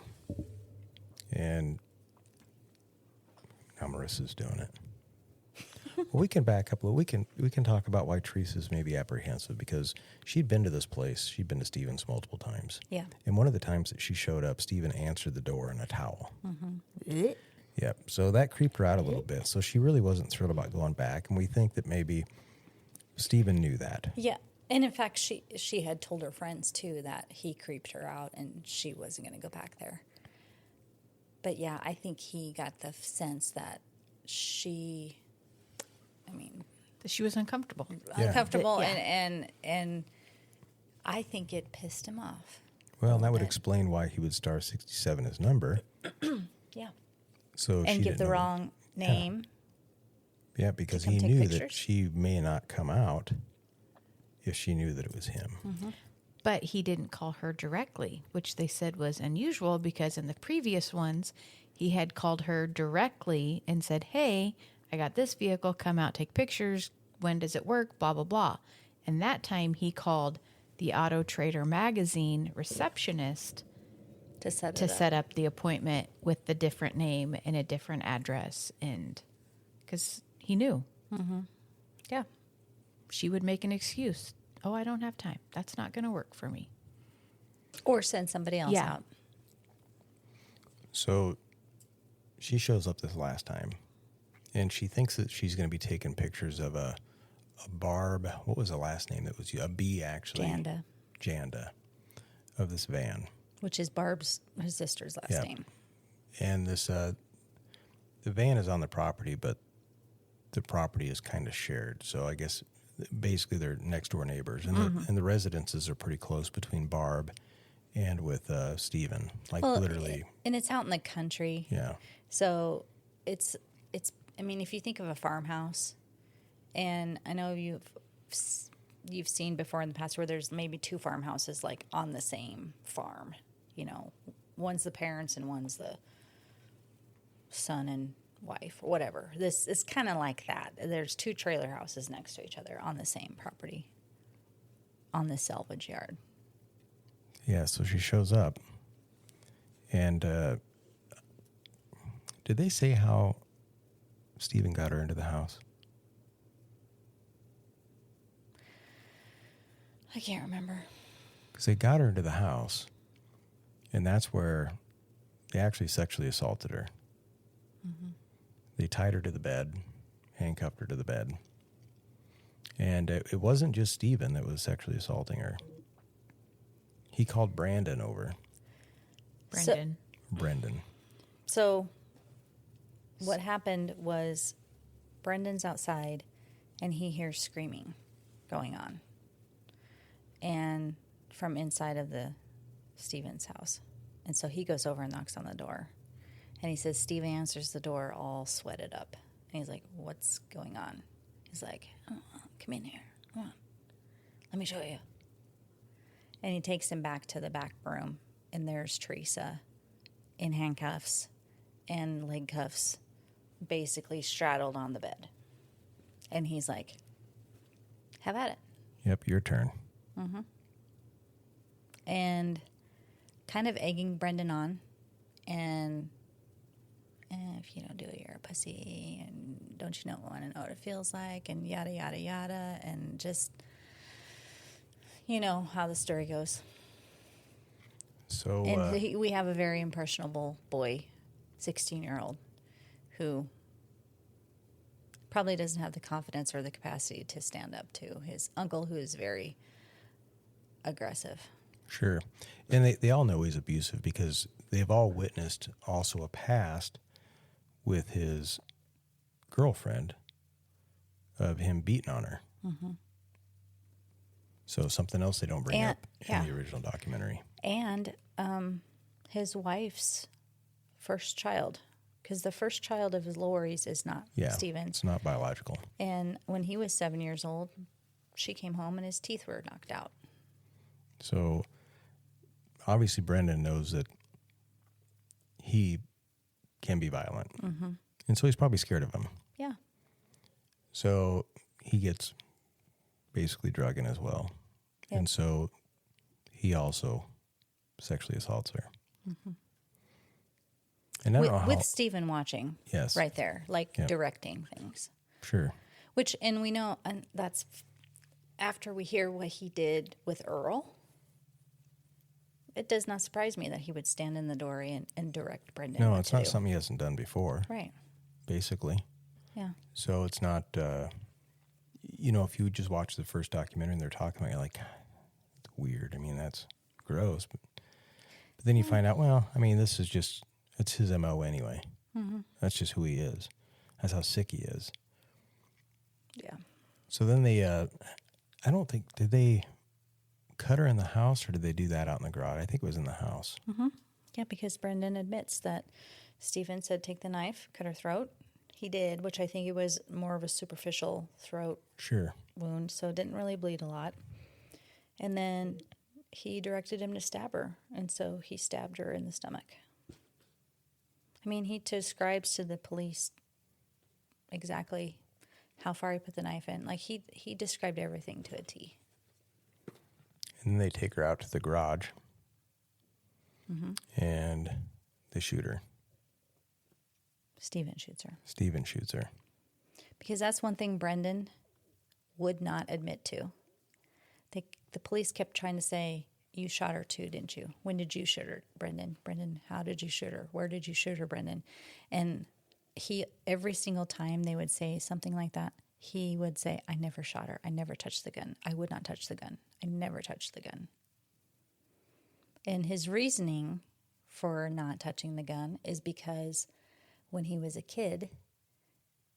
And now Marissa's doing it. Well, we can back up a little. We can talk about why Teresa's maybe apprehensive because she'd been to this place. She'd been to Steven's multiple times. Yeah. And one of the times that she showed up, Steven answered the door in a towel. Mm-hmm. Yep. So that creeped her out a little bit. So she really wasn't thrilled about going back. And we think that maybe Steven knew that. Yeah. And in fact, she had told her friends, too, that he creeped her out and she wasn't going to go back there. But, yeah, I think he got the sense that she She was uncomfortable. Yeah. uncomfortable, Yeah. and I think it pissed him off. Well, and that would explain why he would star 67 his number. Yeah. So And she give didn't the know wrong name. Yeah, because come he take knew pictures? that she may not come out if she knew that it was him. Mm-hmm. But he didn't call her directly, which they said was unusual because in the previous ones, he had called her directly and said, hey, I got this vehicle, come out, take pictures. When does it work? Blah, blah, blah. And that time he called the Auto Trader magazine receptionist To set to it up. set up the appointment with the different name and a different address. And because he knew Yeah. she would make an excuse. Oh, I don't have time. That's not going to work for me. Or send somebody else Yeah. out. So she shows up this last time, and she thinks that she's going to be taking pictures of a Barb. What was the last name that was a B, actually? Janda, of this van. Which is his sister's last name. And this, the van is on the property, but the property is kind of shared. So I guess basically they're next door neighbors, and the residences are pretty close between Barb and with Steven, literally. And it's out in the country. Yeah. So it's. I mean, if you think of a farmhouse, and I know you've seen before in the past where there's maybe two farmhouses like on the same farm. You know, one's the parents and one's the son and wife or whatever. This is kind of like that. There's two trailer houses next to each other on the same property, on the salvage yard. Yeah, so she shows up, and did they say how Steven got her into the house? I can't remember. Because they got her into the house, and that's where they actually sexually assaulted her. Mm-hmm. They tied her to the bed, handcuffed her to the bed. And it wasn't just Steven that was sexually assaulting her. He called Brandon over. Brendan. So what happened was Brendan's outside, and he hears screaming going on. And from inside of the Steven's house. And so he goes over and knocks on the door. And he says, Steven answers the door all sweated up. And he's like, what's going on? He's like, come in here. Come on. Let me show you. And he takes him back to the back room. And there's Teresa in handcuffs and leg cuffs, basically straddled on the bed. And he's like, have at it. Yep, your turn. Mm-hmm. And kind of egging Brendan on. And if you don't do it, you're a pussy. And don't you want to know what it feels like? And yada, yada, yada. And just, you know how the story goes. So, and we have a very impressionable boy, 16-year-old, who probably doesn't have the confidence or the capacity to stand up to his uncle, who is very aggressive. Sure. And they all know he's abusive because they've all witnessed also a past with his girlfriend of him beating on her. Mm-hmm. So something else they don't bring up in the original documentary. And his wife's first child, because the first child of his Lori's is not Steven. It's not biological. And when he was 7 years old, she came home and his teeth were knocked out. So obviously Brendan knows that he can be violent. Mm-hmm. And so he's probably scared of him. Yeah. So he gets basically drugging as well. Yep. And so he also sexually assaults her. Mm-hmm. And I don't know with Steven watching. Yes. Right there, directing things. Sure. Which, and we know, and that's after we hear what he did with Earl. It does not surprise me that he would stand in the doorway and direct Brendan. No, it's not something he hasn't done before. Right. Basically. Yeah. So it's not, if you just watch the first documentary and they're talking about it, you're like, it's weird. I mean, that's gross. But then you find out, this is just, it's his MO anyway. Mm-hmm. That's just who he is. That's how sick he is. Yeah. So then they, did they cut her in the house or did they do that out in the garage? I think it was in the house. Mm-hmm. Yeah, because Brendan admits that Steven said, take the knife, cut her throat. He did, which I think it was more of a superficial throat wound, so it didn't really bleed a lot. And then he directed him to stab her, and so he stabbed her in the stomach. I mean, he describes to the police exactly how far he put the knife in. Like, he described everything to a T. And then they take her out to the garage, and they shoot her. Steven shoots her. Because that's one thing Brendan would not admit to. The police kept trying to say, you shot her too, didn't you? When did you shoot her, Brendan? Brendan, how did you shoot her? Where did you shoot her, Brendan? And he, every single time they would say something like that, he would say, I never shot her. I never touched the gun. I would not touch the gun. I never touched the gun. And his reasoning for not touching the gun is because when he was a kid,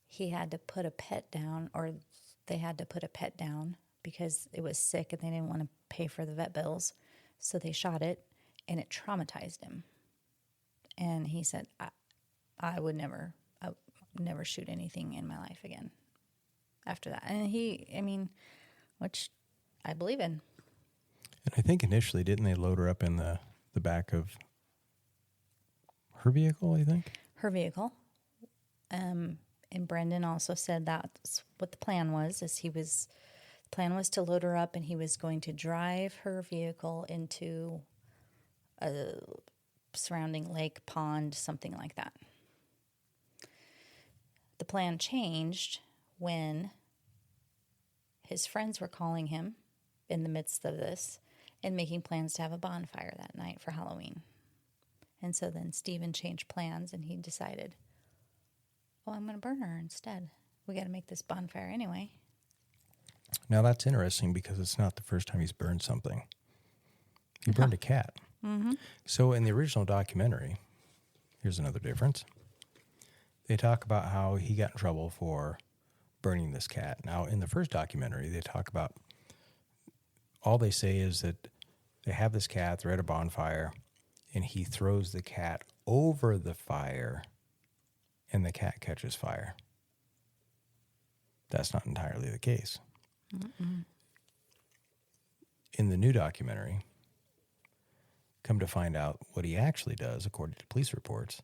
he had to put a pet down, or they had to put a pet down because it was sick and they didn't want to pay for the vet bills. So they shot it, and it traumatized him. And he said, I would never shoot anything in my life again after that. And which I believe in. And I think initially, didn't they load her up in the back of her vehicle, I think? Her vehicle. And Brendan also said that's what the plan was, the plan was to load her up, and he was going to drive her vehicle into a surrounding lake, pond, something like that. The plan changed when his friends were calling him in the midst of this and making plans to have a bonfire that night for Halloween. And so then Steven changed plans, and he decided, I'm going to burn her instead. We got to make this bonfire anyway. Now, that's interesting because it's not the first time he's burned something. He burned a cat. Mm-hmm. So in the original documentary, here's another difference. They talk about how he got in trouble for burning this cat. Now, in the first documentary, they talk about, all they say is that they have this cat, they're at a bonfire, and he throws the cat over the fire, and the cat catches fire. That's not entirely the case. Mm-mm. In the new documentary, come to find out what he actually does, according to police reports,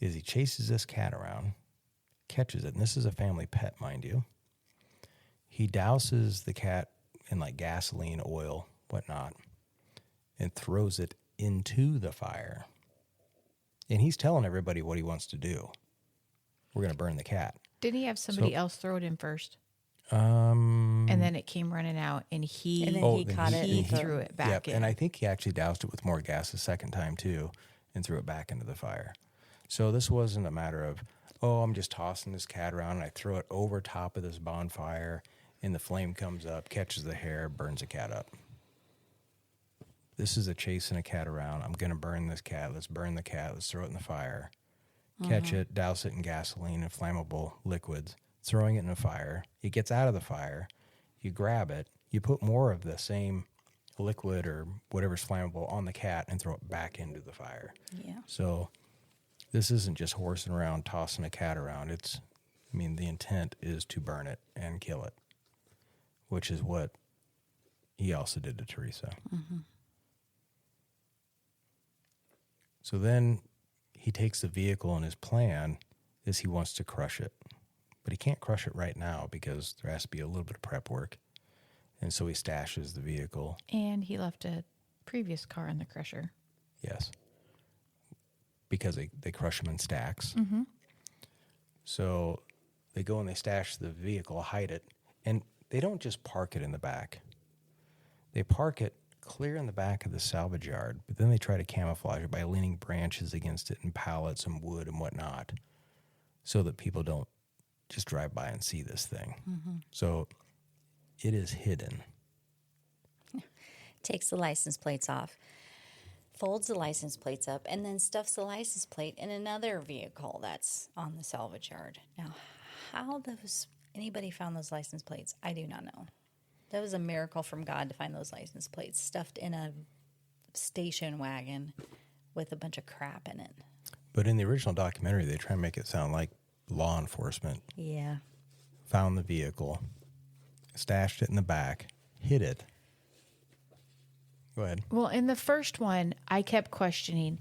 is he chases this cat around, catches it, and this is a family pet, mind you. He douses the cat in like gasoline, oil, whatnot, and throws it into the fire. And he's telling everybody what he wants to do. We're going to burn the cat. Didn't he have somebody else throw it in first? And And then it came running out, and he caught it. He threw it back in. And I think he actually doused it with more gas the second time, too, and threw it back into the fire. So this wasn't a matter of, I'm just tossing this cat around, and I throw it over top of this bonfire, and the flame comes up, catches the hair, burns the cat up. This is a chasing a cat around. I'm going to burn this cat. Let's burn the cat. Let's throw it in the fire. Catch it, douse it in gasoline and flammable liquids, throwing it in the fire. It gets out of the fire. You grab it. You put more of the same liquid or whatever's flammable on the cat and throw it back into the fire. Yeah. So this isn't just horsing around, tossing a cat around. The intent is to burn it and kill it, which is what he also did to Teresa. Mm-hmm. So then he takes the vehicle, and his plan is he wants to crush it. But he can't crush it right now because there has to be a little bit of prep work. And so he stashes the vehicle. And he left a previous car in the crusher. Yes. Because they crush them in stacks. Mm-hmm. So they go and they stash the vehicle, hide it. And they don't just park it in the back. They park it clear in the back of the salvage yard, but then they try to camouflage it by leaning branches against it and pallets and wood and whatnot so that people don't just drive by and see this thing. Mm-hmm. So it is hidden. Takes the license plates off, folds the license plates up, and then stuffs the license plate in another vehicle that's on the salvage yard. Now, how anybody found those license plates, I do not know. That was a miracle from God to find those license plates stuffed in a station wagon with a bunch of crap in it. But in the original documentary, they try and make it sound like law enforcement Yeah. found the vehicle, stashed it in the back, hid it. Go ahead. Well, in the first one, I kept questioning,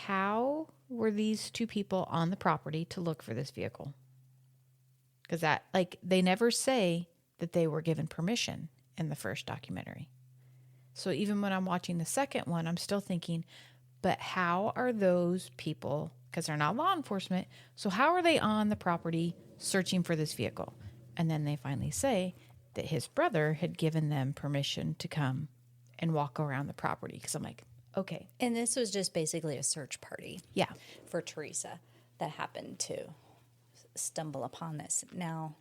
how were these two people on the property to look for this vehicle? Because they never say that they were given permission in the first documentary. So even when I'm watching the second one, I'm still thinking, but how are those people, because they're not law enforcement, so how are they on the property searching for this vehicle? And then they finally say that his brother had given them permission to come and walk around the property because I'm like, okay, And this was just basically a search party yeah. for Teresa that happened to stumble upon this. Now,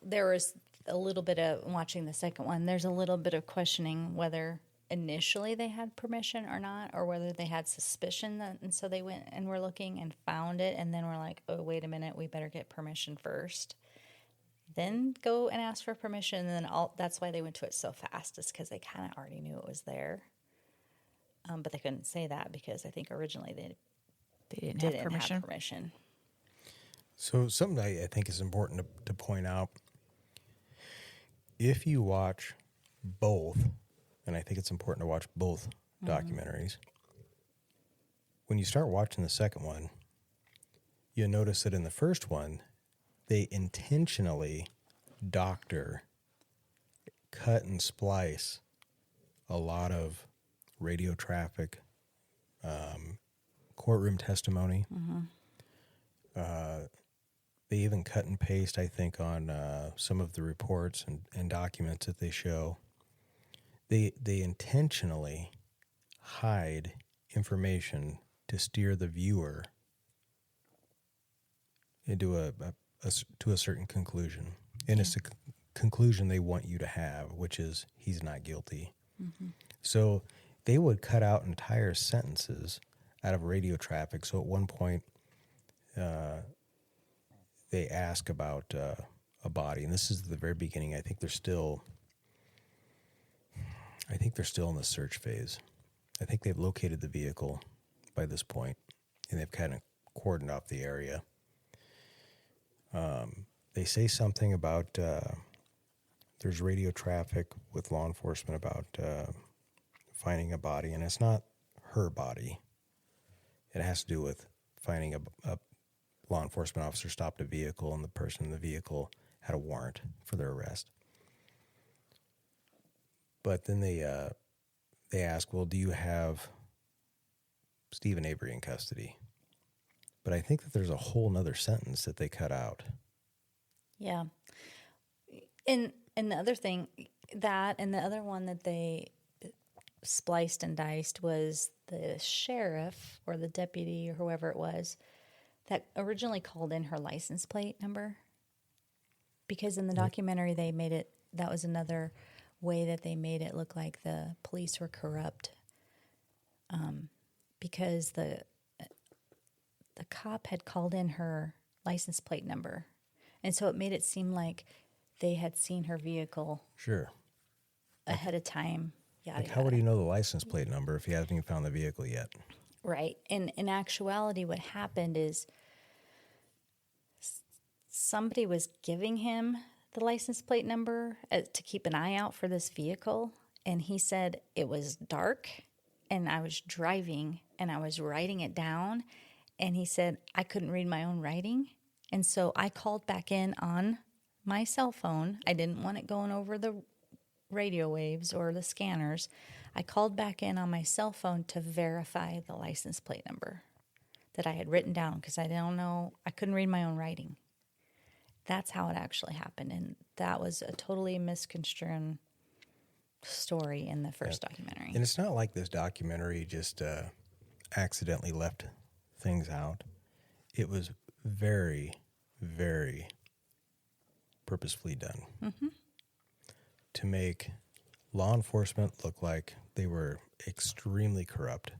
there was a little bit of, watching the second one, there's a little bit of questioning whether initially they had permission or not, or whether they had suspicion that, and so they went and were looking and found it, and then we're like, oh, wait a minute, we better get permission first. Then go and ask for permission, and then that's why they went to it so fast, is because they kind of already knew it was there. But they couldn't say that because I think originally they Didn't didn't have permission. have permission. So something I think is important to point out, if you watch both, and I think it's important to watch both documentaries, when you start watching the second one, you'll notice that in the first one, they intentionally doctor, cut and splice a lot of radio traffic, courtroom testimony. They even cut and paste, I think, on some of the reports and documents that they show. They intentionally hide information to steer the viewer into to a certain conclusion. And it's a conclusion they want you to have, which is he's not guilty. So they would cut out entire sentences out of radio traffic. So at one point, they ask about a body, and this is the very beginning. I think they're still in the search phase. I think they've located the vehicle by this point, and they've kind of cordoned off the area. They say something about there's radio traffic with law enforcement about finding a body, and it's not her body. It has to do with finding a law enforcement officer stopped a vehicle, and the person in the vehicle had a warrant for their arrest. But then they ask, well, do you have Steven Avery in custody? But I think that there's a whole nother sentence that they cut out. Yeah. And the other thing, that and the other one that they spliced and diced was the sheriff or the deputy or whoever it was that originally called in her license plate number. Because in the documentary they made it, that was another way that they made it look like the police were corrupt. Because the cop had called in her license plate number. And so it made it seem like they had seen her vehicle Sure. ahead of time. Yada, Like, how would he know the license plate number if he hasn't even found the vehicle yet? Right. And in actuality, what happened is somebody was giving him the license plate number to keep an eye out for this vehicle. And he said it was dark and I was driving and I was writing it down. And he said, I couldn't read my own writing. And so I called back in on my cell phone. I didn't want it going over the radio waves or the scanners. I called back in on my cell phone to verify the license plate number that I had written down because I don't know, I couldn't read my own writing. That's how it actually happened. And that was a totally misconstrued story in the first documentary. And it's not like this documentary just accidentally left things out. It was very, very purposefully done to make law enforcement look like they were extremely corrupt,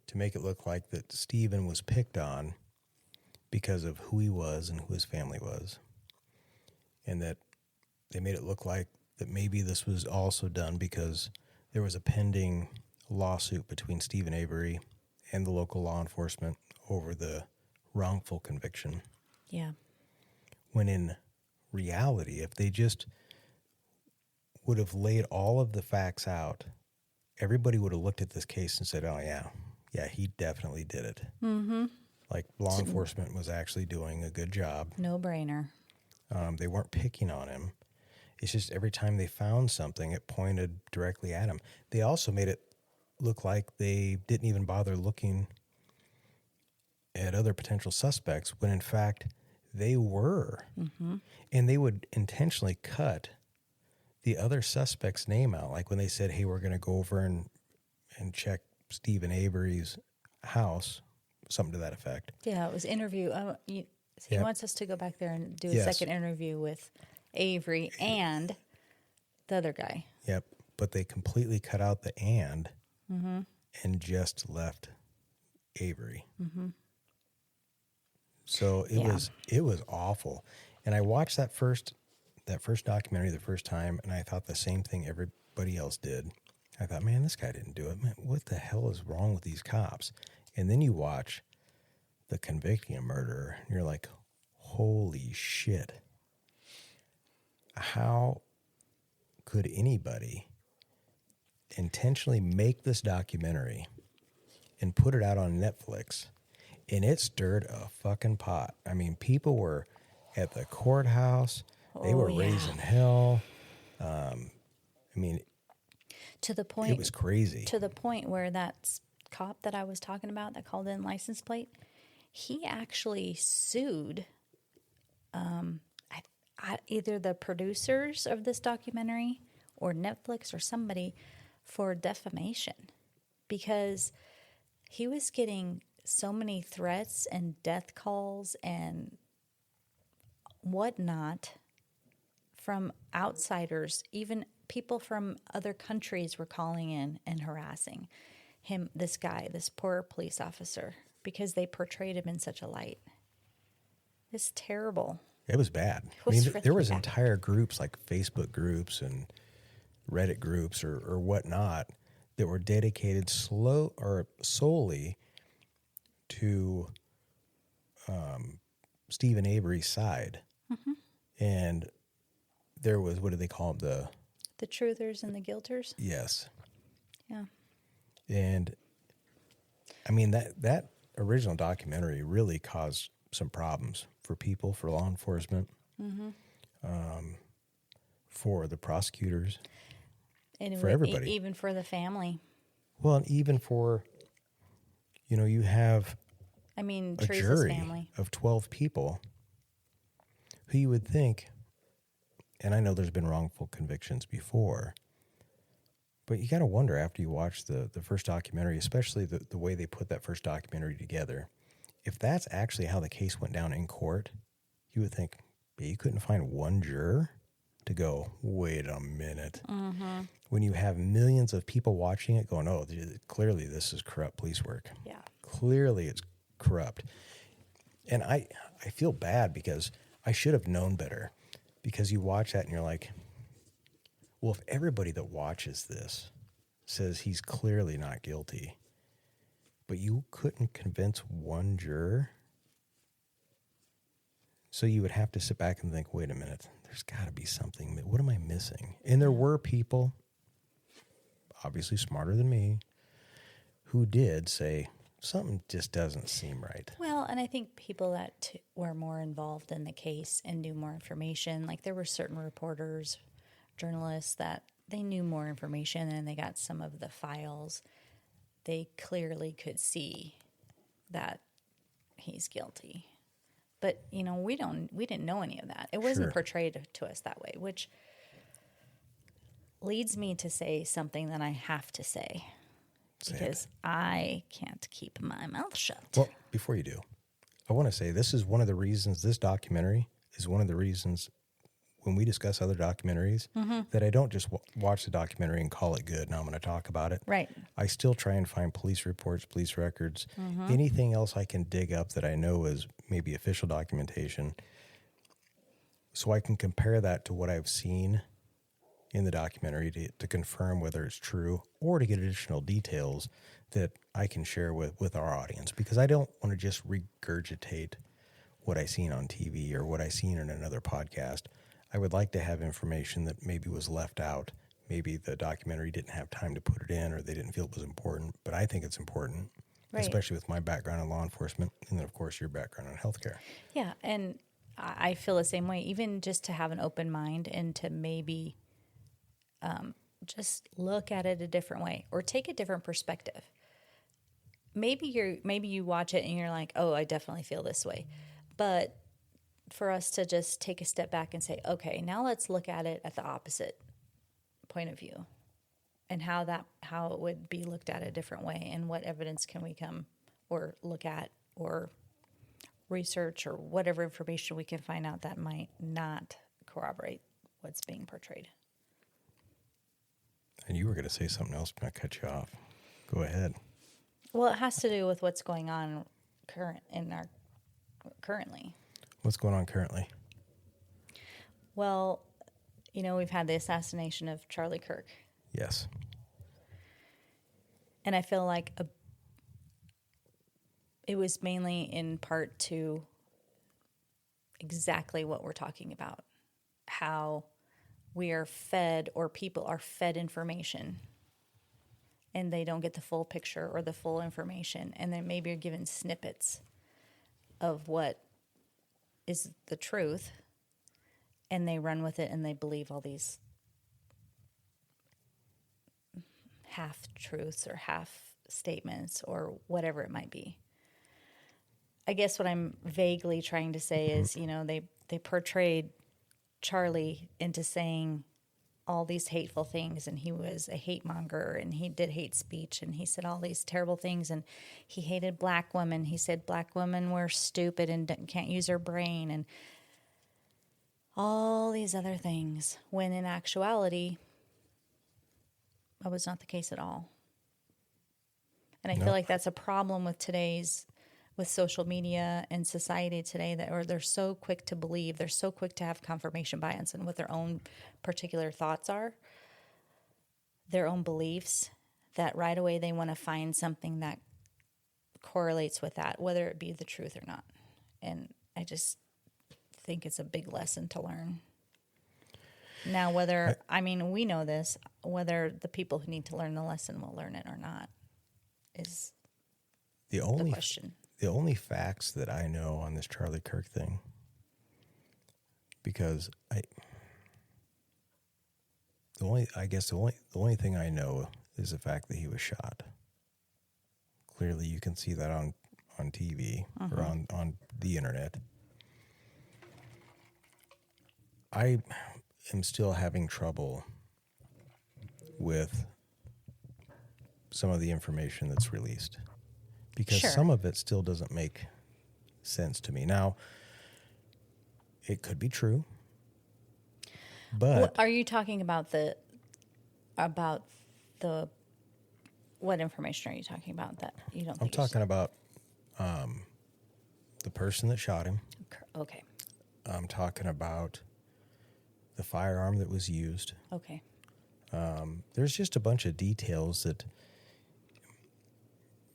to make it look like that Steven was picked on because of who he was and who his family was, and that they made it look like that maybe this was also done because there was a pending lawsuit between Steven Avery and the local law enforcement over the wrongful conviction. Yeah. When in reality, if they just would have laid all of the facts out, everybody would have looked at this case and said, oh, yeah, he definitely did it. Mm-hmm. Like, law enforcement was actually doing a good job. No brainer. They weren't picking on him. It's just every time they found something, it pointed directly at him. They also made it look like they didn't even bother looking at other potential suspects, when in fact They were. And they would intentionally cut the other suspect's name out. Like when they said, hey, we're going to go over and check Steven Avery's house, something to that effect. Yeah, it was interview. He wants us to go back there and do a Yes. second interview with Avery and the other guy. Yep. But they completely cut out the and just left Avery. So it was awful. And I watched that first documentary the first time, and I thought the same thing everybody else did. I thought, man, this guy didn't do it. Man, what the hell is wrong with these cops? And then you watch the Convicting a Murderer, and you're like, holy shit. How could anybody intentionally make this documentary and put it out on Netflix? And it stirred a fucking pot. I mean, people were at the courthouse. They were raising hell. I mean, to the point it was crazy. To the point where that cop that I was talking about that called in license plate, he actually sued either the producers of this documentary or Netflix or somebody for defamation because he was getting so many threats and death calls and whatnot from outsiders. Even people from other countries were calling in and harassing him, this poor police officer, because they portrayed him in such a light. It's terrible. It was bad. There was entire groups like Facebook groups and Reddit groups or whatnot that were dedicated solely to Steven Avery's side. And there was, what do they call them? The truthers and the guilters? Yes. Yeah. And I mean, that original documentary really caused some problems for people, for law enforcement, for the prosecutors, and for everybody. Even for the family. Well, and even for, you have a Teresa's jury family of 12 people who you would think, and I know there's been wrongful convictions before, but you got to wonder after you watch the first documentary, especially the way they put that first documentary together, if that's actually how the case went down in court, you would think, you couldn't find one juror to go, wait a minute. When you have millions of people watching it going, oh, clearly this is corrupt police work. Yeah. Clearly it's corrupt. And I feel bad because I should have known better, because you watch that and you're like, well, if everybody that watches this says he's clearly not guilty, but you couldn't convince one juror, so you would have to sit back and think, wait a minute, there's got to be something. What am I missing? And there were people, obviously smarter than me, who did say, something just doesn't seem right. Well, and I think people that were more involved in the case and knew more information, like there were certain reporters, journalists that they knew more information and they got some of the files. They clearly could see that he's guilty. But, we didn't know any of that. It wasn't portrayed to us that way, which leads me to say something that I have to say. Because I can't keep my mouth shut. Well, before you do, I want to say this documentary is one of the reasons when we discuss other documentaries that I don't just watch the documentary and call it good and I'm going to talk about it. Right. I still try and find police reports, police records, anything else I can dig up that I know is maybe official documentation, so I can compare that to what I've seen in the documentary to confirm whether it's true or to get additional details that I can share with our audience, because I don't want to just regurgitate what I seen on TV or what I seen in another podcast. I would like to have information that maybe was left out. Maybe the documentary didn't have time to put it in, or they didn't feel it was important, but I think it's important, especially with my background in law enforcement and then, of course, your background in healthcare. Yeah, and I feel the same way, even just to have an open mind and to maybe just look at it a different way or take a different perspective. Maybe you watch it and you're like, oh, I definitely feel this way. But for us to just take a step back and say, okay, now let's look at it at the opposite point of view, and how it would be looked at a different way, and what evidence can we come or look at or research or whatever information we can find out that might not corroborate what's being portrayed. And you were going to say something else, but I cut you off. Go ahead. Well, it has to do with what's going on currently. What's going on currently? Well, we've had the assassination of Charlie Kirk. Yes. And I feel like it was mainly in part to exactly what we're talking about, how we are fed, or people are fed information, and they don't get the full picture or the full information, and then maybe are given snippets of what is the truth, and they run with it and they believe all these half-truths or half-statements or whatever it might be. I guess what I'm vaguely trying to say is, they portrayed Charlie into saying all these hateful things, and he was a hate monger, and he did hate speech, and he said all these terrible things, and he hated black women. He said black women were stupid and can't use their brain, and all these other things, when in actuality, that was not the case at all. And I feel like that's a problem with social media and society today, they're so quick to believe, they're so quick to have confirmation bias and what their own particular thoughts are, their own beliefs, that right away they want to find something that correlates with that, whether it be the truth or not. And I just think it's a big lesson to learn. Now, we know this, whether the people who need to learn the lesson will learn it or not is the question. The only facts that I know on this Charlie Kirk thing, because the only thing I know is the fact that he was shot. Clearly, you can see that on TV or on the internet. I am still having trouble with some of the information that's released, because some of it still doesn't make sense to me. Now, it could be true, but are you talking about what information are you talking about that you don't think? I'm talking about the person that shot him. Okay. I'm talking about the firearm that was used. Okay. There's just a bunch of details that,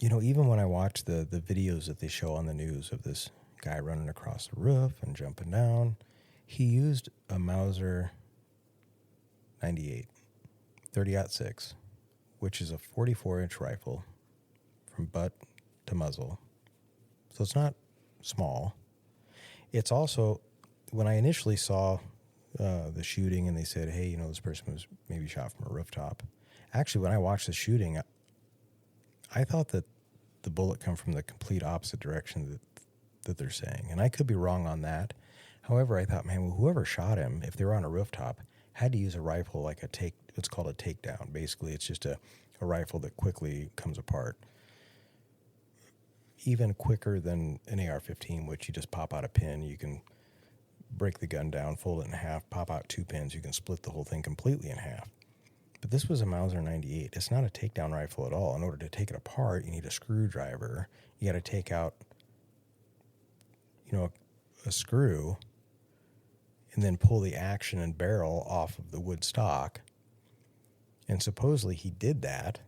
even when I watch the videos that they show on the news of this guy running across the roof and jumping down, he used a Mauser 98, 30-06, which is a 44-inch rifle from butt to muzzle. So it's not small. It's also, when I initially saw the shooting and they said, hey, this person was maybe shot from a rooftop. Actually, when I watched the shooting, I thought that the bullet come from the complete opposite direction that they're saying. And I could be wrong on that. However, I thought, man, whoever shot him, if they were on a rooftop, had to use a rifle like what's called a takedown. Basically, it's just a rifle that quickly comes apart. Even quicker than an AR-15, which you just pop out a pin, you can break the gun down, fold it in half, pop out 2 pins, you can split the whole thing completely in half. But this was a Mauser 98. It's not a takedown rifle at all. In order to take it apart, you need a screwdriver. You got to take out, a screw and then pull the action and barrel off of the wood stock. And supposedly he did that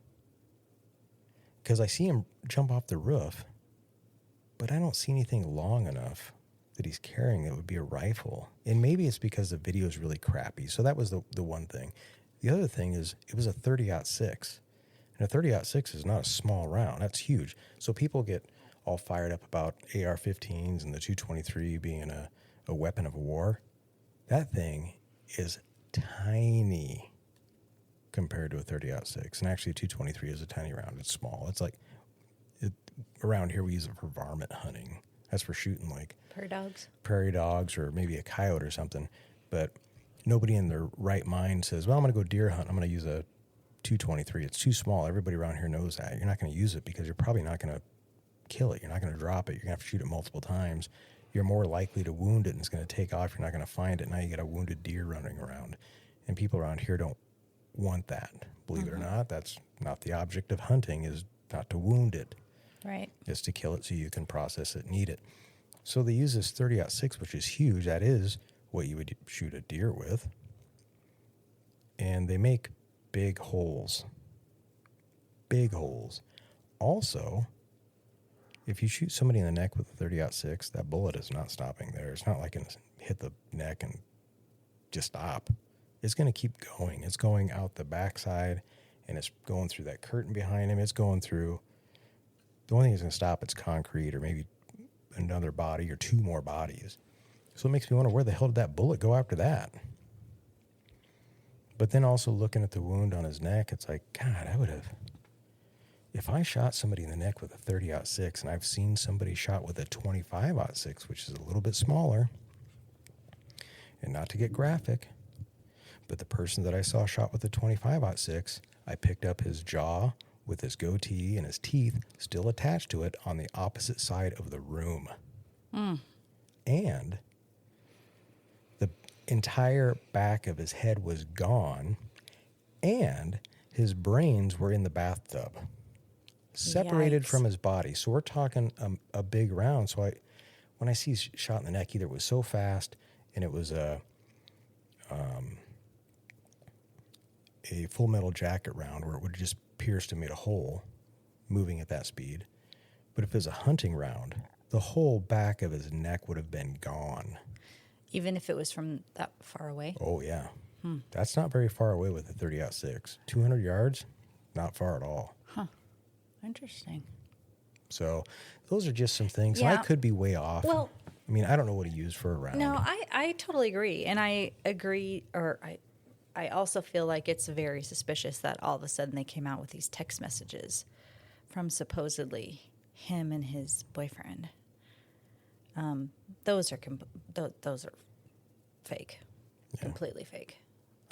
because I see him jump off the roof, but I don't see anything long enough that he's carrying that would be a rifle. And maybe it's because the video is really crappy. So that was the one thing. The other thing is it was a 30-06. And a 30-06 is not a small round. That's huge. So people get all fired up about AR-15s and the 223 being a weapon of war. That thing is tiny compared to a 30-06. And actually a 223 is a tiny round. It's small. It's like, around here we use it for varmint hunting. That's for shooting like prairie dogs or maybe a coyote or something. But nobody in their right mind says, well, I'm going to go deer hunt. I'm going to use a 223. It's too small. Everybody around here knows that. You're not going to use it because you're probably not going to kill it. You're not going to drop it. You're going to have to shoot it multiple times. You're more likely to wound it, and it's going to take off. You're not going to find it. Now you got a wounded deer running around. And people around here don't want that. Believe it or not, that's not the object of hunting, is not to wound it. right It's to kill it so you can process it and eat it. So they use this 30-06, which is huge. That is what you would shoot a deer with. And they make big holes. Big holes. Also, if you shoot somebody in the neck with a 30-06, that bullet is not stopping there. It's not like it hit the neck and just stop. It's going to keep going. It's going out the backside, and it's going through that curtain behind him. It's going through. The only thing that's going to stop it's concrete or maybe another body or two more bodies. So it makes me wonder, where the hell did that bullet go after that? But then also looking at the wound on his neck, it's like, God, I would have. If I shot somebody in the neck with a 30-06, and I've seen somebody shot with a 25-06, which is a little bit smaller, and not to get graphic, but the person that I saw shot with a 25-06, I picked up his jaw with his goatee and his teeth still attached to it on the opposite side of the room. And the entire back of his head was gone, and his brains were in the bathtub, separated Yikes. from his body. So we're talking a big round. So when I see shot in the neck, either it was so fast and it was a Full Metal Jacket round where it would have just pierced and made a hole moving at that speed. But if it was a hunting round, the whole back of his neck would have been gone. even if it was from that far away. Oh, yeah. That's not very far away with a 30-06. 200 yards, not far at all. Interesting. So those are just some things. Yeah. I could be way off. Well, I mean, I don't know what he used for a round. No, I totally agree. And I agree, or I also feel like it's very suspicious that all of a sudden they came out with these text messages from supposedly him and his boyfriend. Those are fake, completely fake.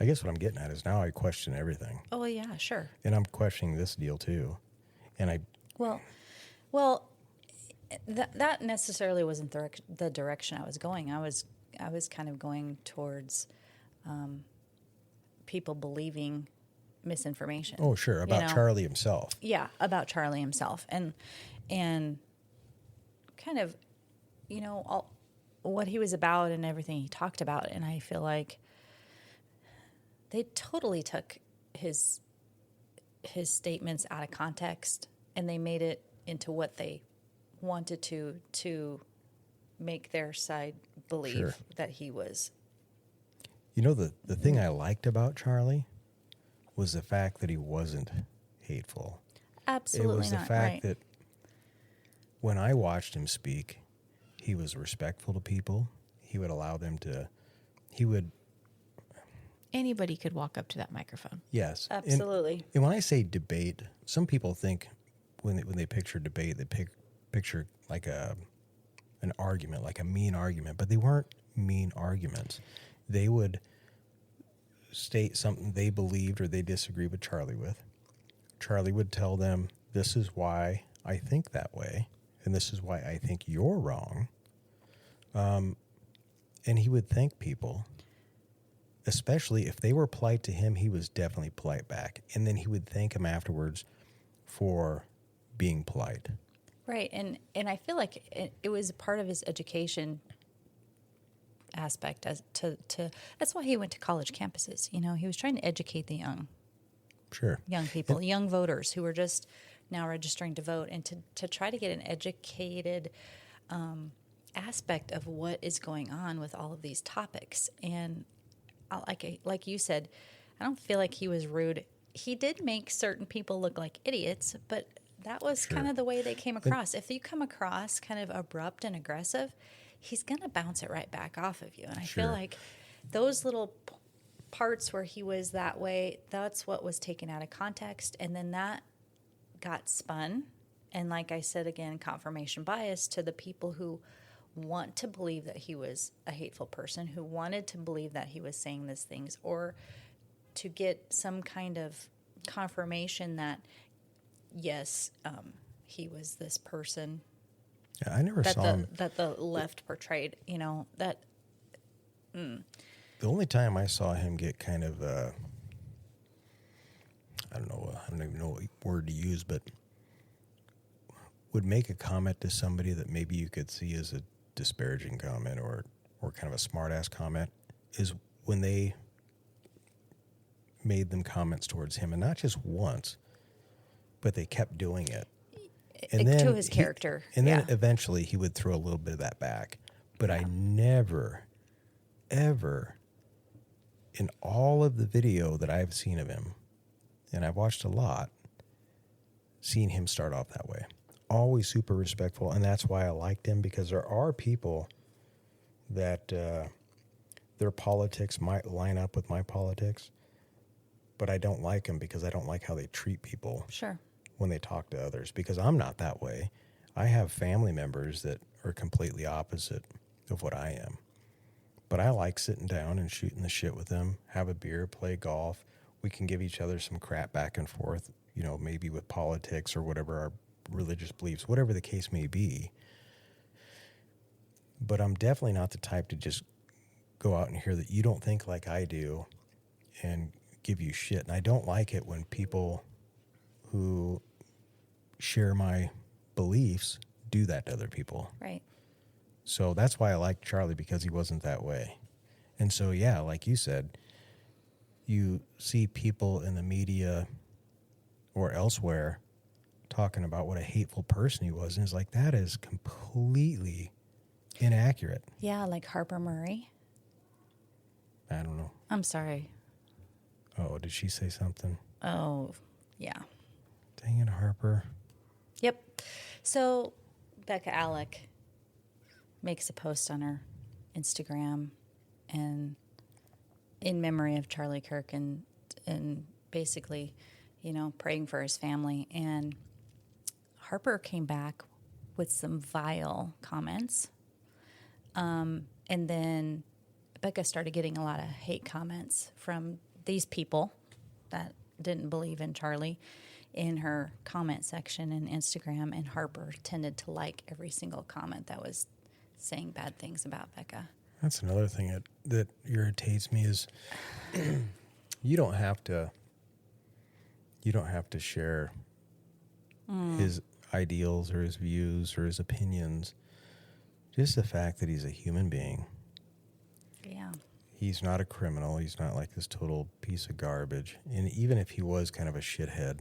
I guess what I'm getting at is now I question everything. Oh, yeah, sure. And I'm questioning this deal too. And Well, that necessarily wasn't the direction I was going. I was kind of going towards people believing misinformation. Oh, sure, about Charlie himself. Yeah, about Charlie himself, and kind of, all what he was about and everything he talked about. And I feel like they totally took his statements out of context, and they made it into what they wanted to make their side believe that he was. The thing I liked about Charlie was the fact that he wasn't hateful. Absolutely not. It was the fact that when I watched him speak, he was respectful to people. He would allow them to, Anybody could walk up to that microphone. yes. Absolutely. And when I say debate, some people think when they picture debate, they picture like an argument, like a mean argument, but they weren't mean arguments. They would state something they believed or they disagreed with Charlie with. Charlie would tell them, this is why I think that way, and this is why I think you're wrong. And he would thank people, especially if they were polite to him, he was definitely polite back. And then he would thank them afterwards for being polite. Right. And I feel like it was part of his education aspect as to that's why he went to college campuses. He was trying to educate the young people, young voters who were just now registering to vote, and to try to get an educated aspect of what is going on with all of these topics. And like you said, I don't feel like he was rude. He did make certain people look like idiots, but that was kind of the way they came across. If you come across kind of abrupt and aggressive, he's going to bounce it right back off of you. And I feel like those little parts where he was that way, that's what was taken out of context. And then that got spun And like I said again, confirmation bias to the people who want to believe that he was a hateful person, who wanted to believe that he was saying these things, or to get some kind of confirmation that, yes, he was this person Yeah, I never saw him. that the left portrayed, that. The only time I saw him get kind of, I don't even know what word to use, but would make a comment to somebody that maybe you could see as a disparaging comment or kind of a smart-ass comment is when they made them comments towards him, and not just once, but they kept doing it. And then to his character. And then eventually he would throw a little bit of that back. But I never, ever, in all of the video that I've seen of him, and I've watched a lot, seen him start off that way. Always super respectful, and that's why I liked him, because there are people that their politics might line up with my politics, but I don't like them because I don't like how they treat people. Sure. When they talk to others, because I'm not that way. I have family members that are completely opposite of what I am. But I like sitting down and shooting the shit with them, have a beer, play golf. We can give each other some crap back and forth, maybe with politics or whatever our religious beliefs, whatever the case may be. But I'm definitely not the type to just go out and hear that you don't think like I do and give you shit. And I don't like it when people who share my beliefs do that to other people. Right. So that's why I like Charlie, because he wasn't that way. And so, yeah, like you said, you see people in the media or elsewhere talking about what a hateful person he was, and it's like, that is completely inaccurate. Yeah, like Harper Murray. I don't know. I'm sorry. Oh, did she say something? Oh, yeah. Dang it, Harper. Yep. So Becca Alec makes a post on her Instagram and in memory of Charlie Kirk and basically, praying for his family. And Harper came back with some vile comments. And then Becca started getting a lot of hate comments from these people that didn't believe in Charlie in her comment section in Instagram, and Harper tended to like every single comment that was saying bad things about Becca. That's another thing that irritates me is you don't have to share his ideals or his views or his opinions. Just the fact that he's a human being. Yeah. He's not a criminal. He's not like this total piece of garbage. And even if he was kind of a shithead,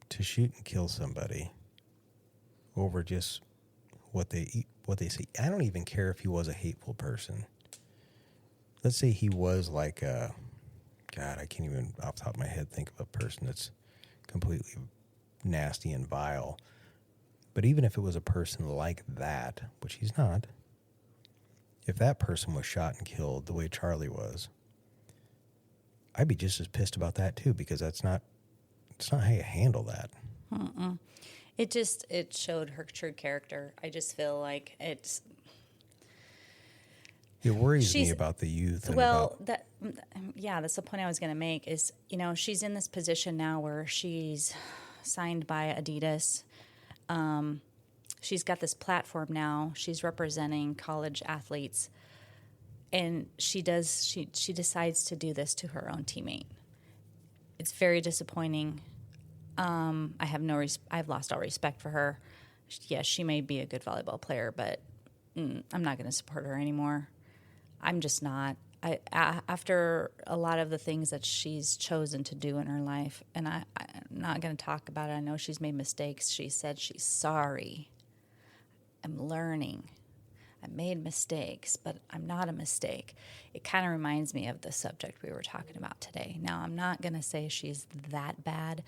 to shoot and kill somebody over just what they say. I don't even care if he was a hateful person. Let's say he was like a, God, I can't even off the top of my head think of a person that's completely nasty and vile. But even if it was a person like that, which he's not, if that person was shot and killed the way Charlie was, I'd be just as pissed about that too, because it's not how you handle that. It showed her true character. I just feel like it worries me about the youth. And that's the point I was going to make is, she's in this position now where she's signed by Adidas. She's got this platform now. She's representing college athletes. And she decides to do this to her own teammate. It's very disappointing. I've lost all respect for her. Yes, she may be a good volleyball player, but I'm not going to support her anymore. I'm just not. After a lot of the things that she's chosen to do in her life, and I'm not going to talk about it. I know she's made mistakes. She said she's sorry. I'm learning. I made mistakes, but I'm not a mistake. It kind of reminds me of the subject we were talking about today. Now, I'm not going to say she's that bad,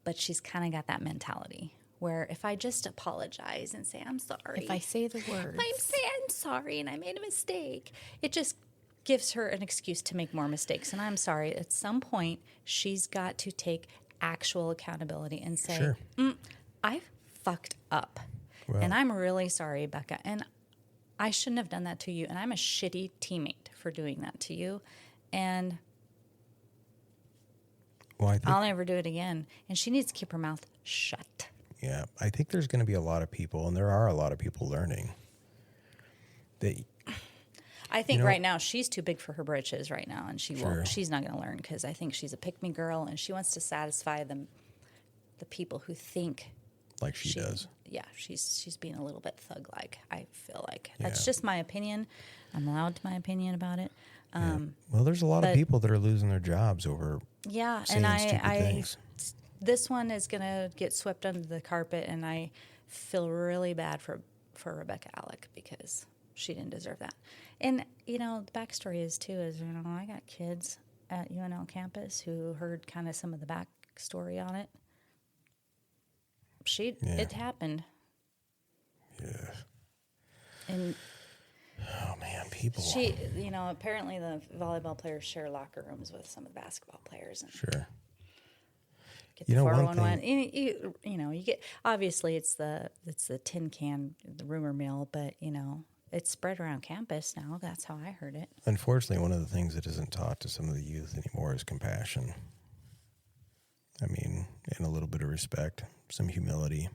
but she's kind of got that mentality where if I just apologize and say, I'm sorry. If I say the words. If I say I'm sorry and I made a mistake, it just gives her an excuse to make more mistakes. And I'm sorry, at some point, she's got to take actual accountability and say, Sure. I fucked up. Well- And I'm really sorry, Becca. And I shouldn't have done that to you. And I'm a shitty teammate for doing that to you. And Well, I think, I'll never do it again. And she needs to keep her mouth shut. yeah, I think there's going to be a lot of people, and there are a lot of people learning that, I think You know- right now she's too big for her britches right now, and she Sure. won't. She's not going to learn because I think she's a pick-me girl, and she wants to satisfy the people who think like she does. Yeah, she's being a little bit thug-like. I feel like that's Yeah. just my opinion. I'm allowed to my opinion about it. Well, there's a lot of but- people that are losing their jobs over Yeah, saying and stupid I things. this one is going to get swept under the carpet, and I feel really bad for Rebecca Alec because she didn't deserve that. And the backstory is I got kids at UNL campus who heard kind of some of the backstory on it. It happened, Yeah. and Oh man, people. she apparently the volleyball players share locker rooms with some of the basketball players, and Sure. get the One 411. thing- You get, obviously it's the tin can, the rumor mill, but it's spread around campus now. That's how I heard it. Unfortunately, one of the things that isn't taught to some of the youth anymore is compassion. I mean, and a little bit of respect, some humility.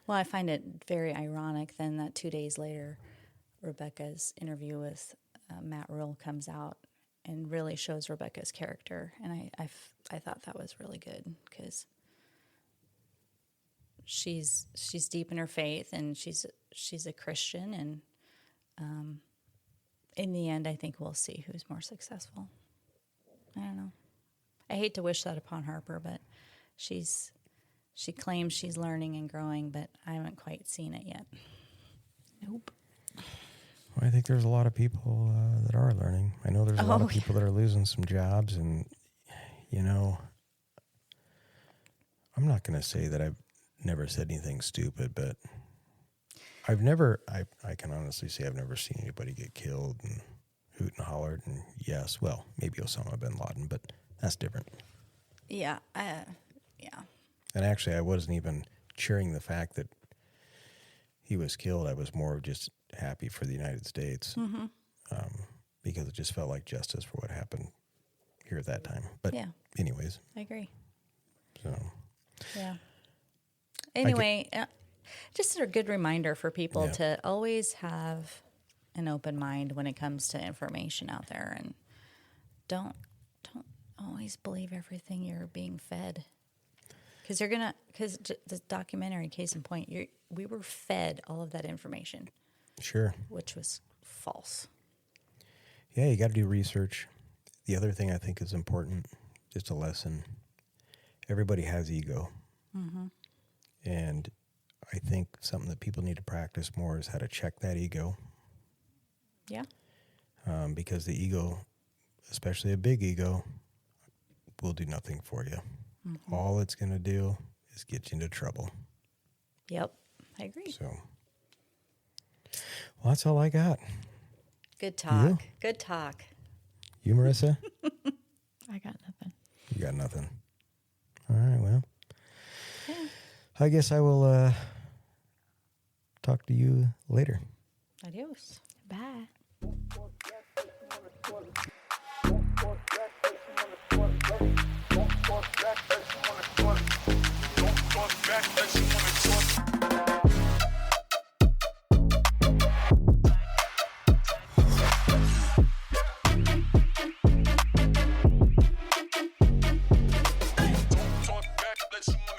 Well, I find it very ironic then that 2 days later, Rebecca's interview with Matt Rule comes out and really shows Rebecca's character. And I thought that was really good because she's deep in her faith, and she's a Christian, and in the end, I think we'll see who's more successful. I don't know. I hate to wish that upon Harper, but she claims she's learning and growing, but I haven't quite seen it yet. Nope. Well, I think there's a lot of people that are learning. I know there's a lot of people that are losing some jobs, and I'm not going to say that I've never said anything stupid, but I can honestly say I've never seen anybody get killed and hoot and hollered. And yes, well, maybe Osama bin Laden, but that's different. Yeah, And actually, I wasn't even cheering the fact that he was killed. I was more just happy for the United States because it just felt like justice for what happened here at that time. But anyways, I agree. so Yeah. Anyway, just a good reminder for people to always have an open mind when it comes to information out there, and don't always believe everything you're being fed. Because the documentary, case in point, we were fed all of that information, sure. which was false. Yeah, you got to do research. The other thing I think is important, just a lesson, everybody has ego. Mm-hmm. And I think something that people need to practice more is how to check that ego. Yeah. Because the ego, especially a big ego, will do nothing for you. Mm-hmm. All it's going to do is get you into trouble. Yep. I agree. So, well, that's all I got. Good talk. You? Good talk. You, Marissa? I got nothing. You got nothing. All right, well. I guess I will talk to you later. Adios. Bye. Talk back, let you wanna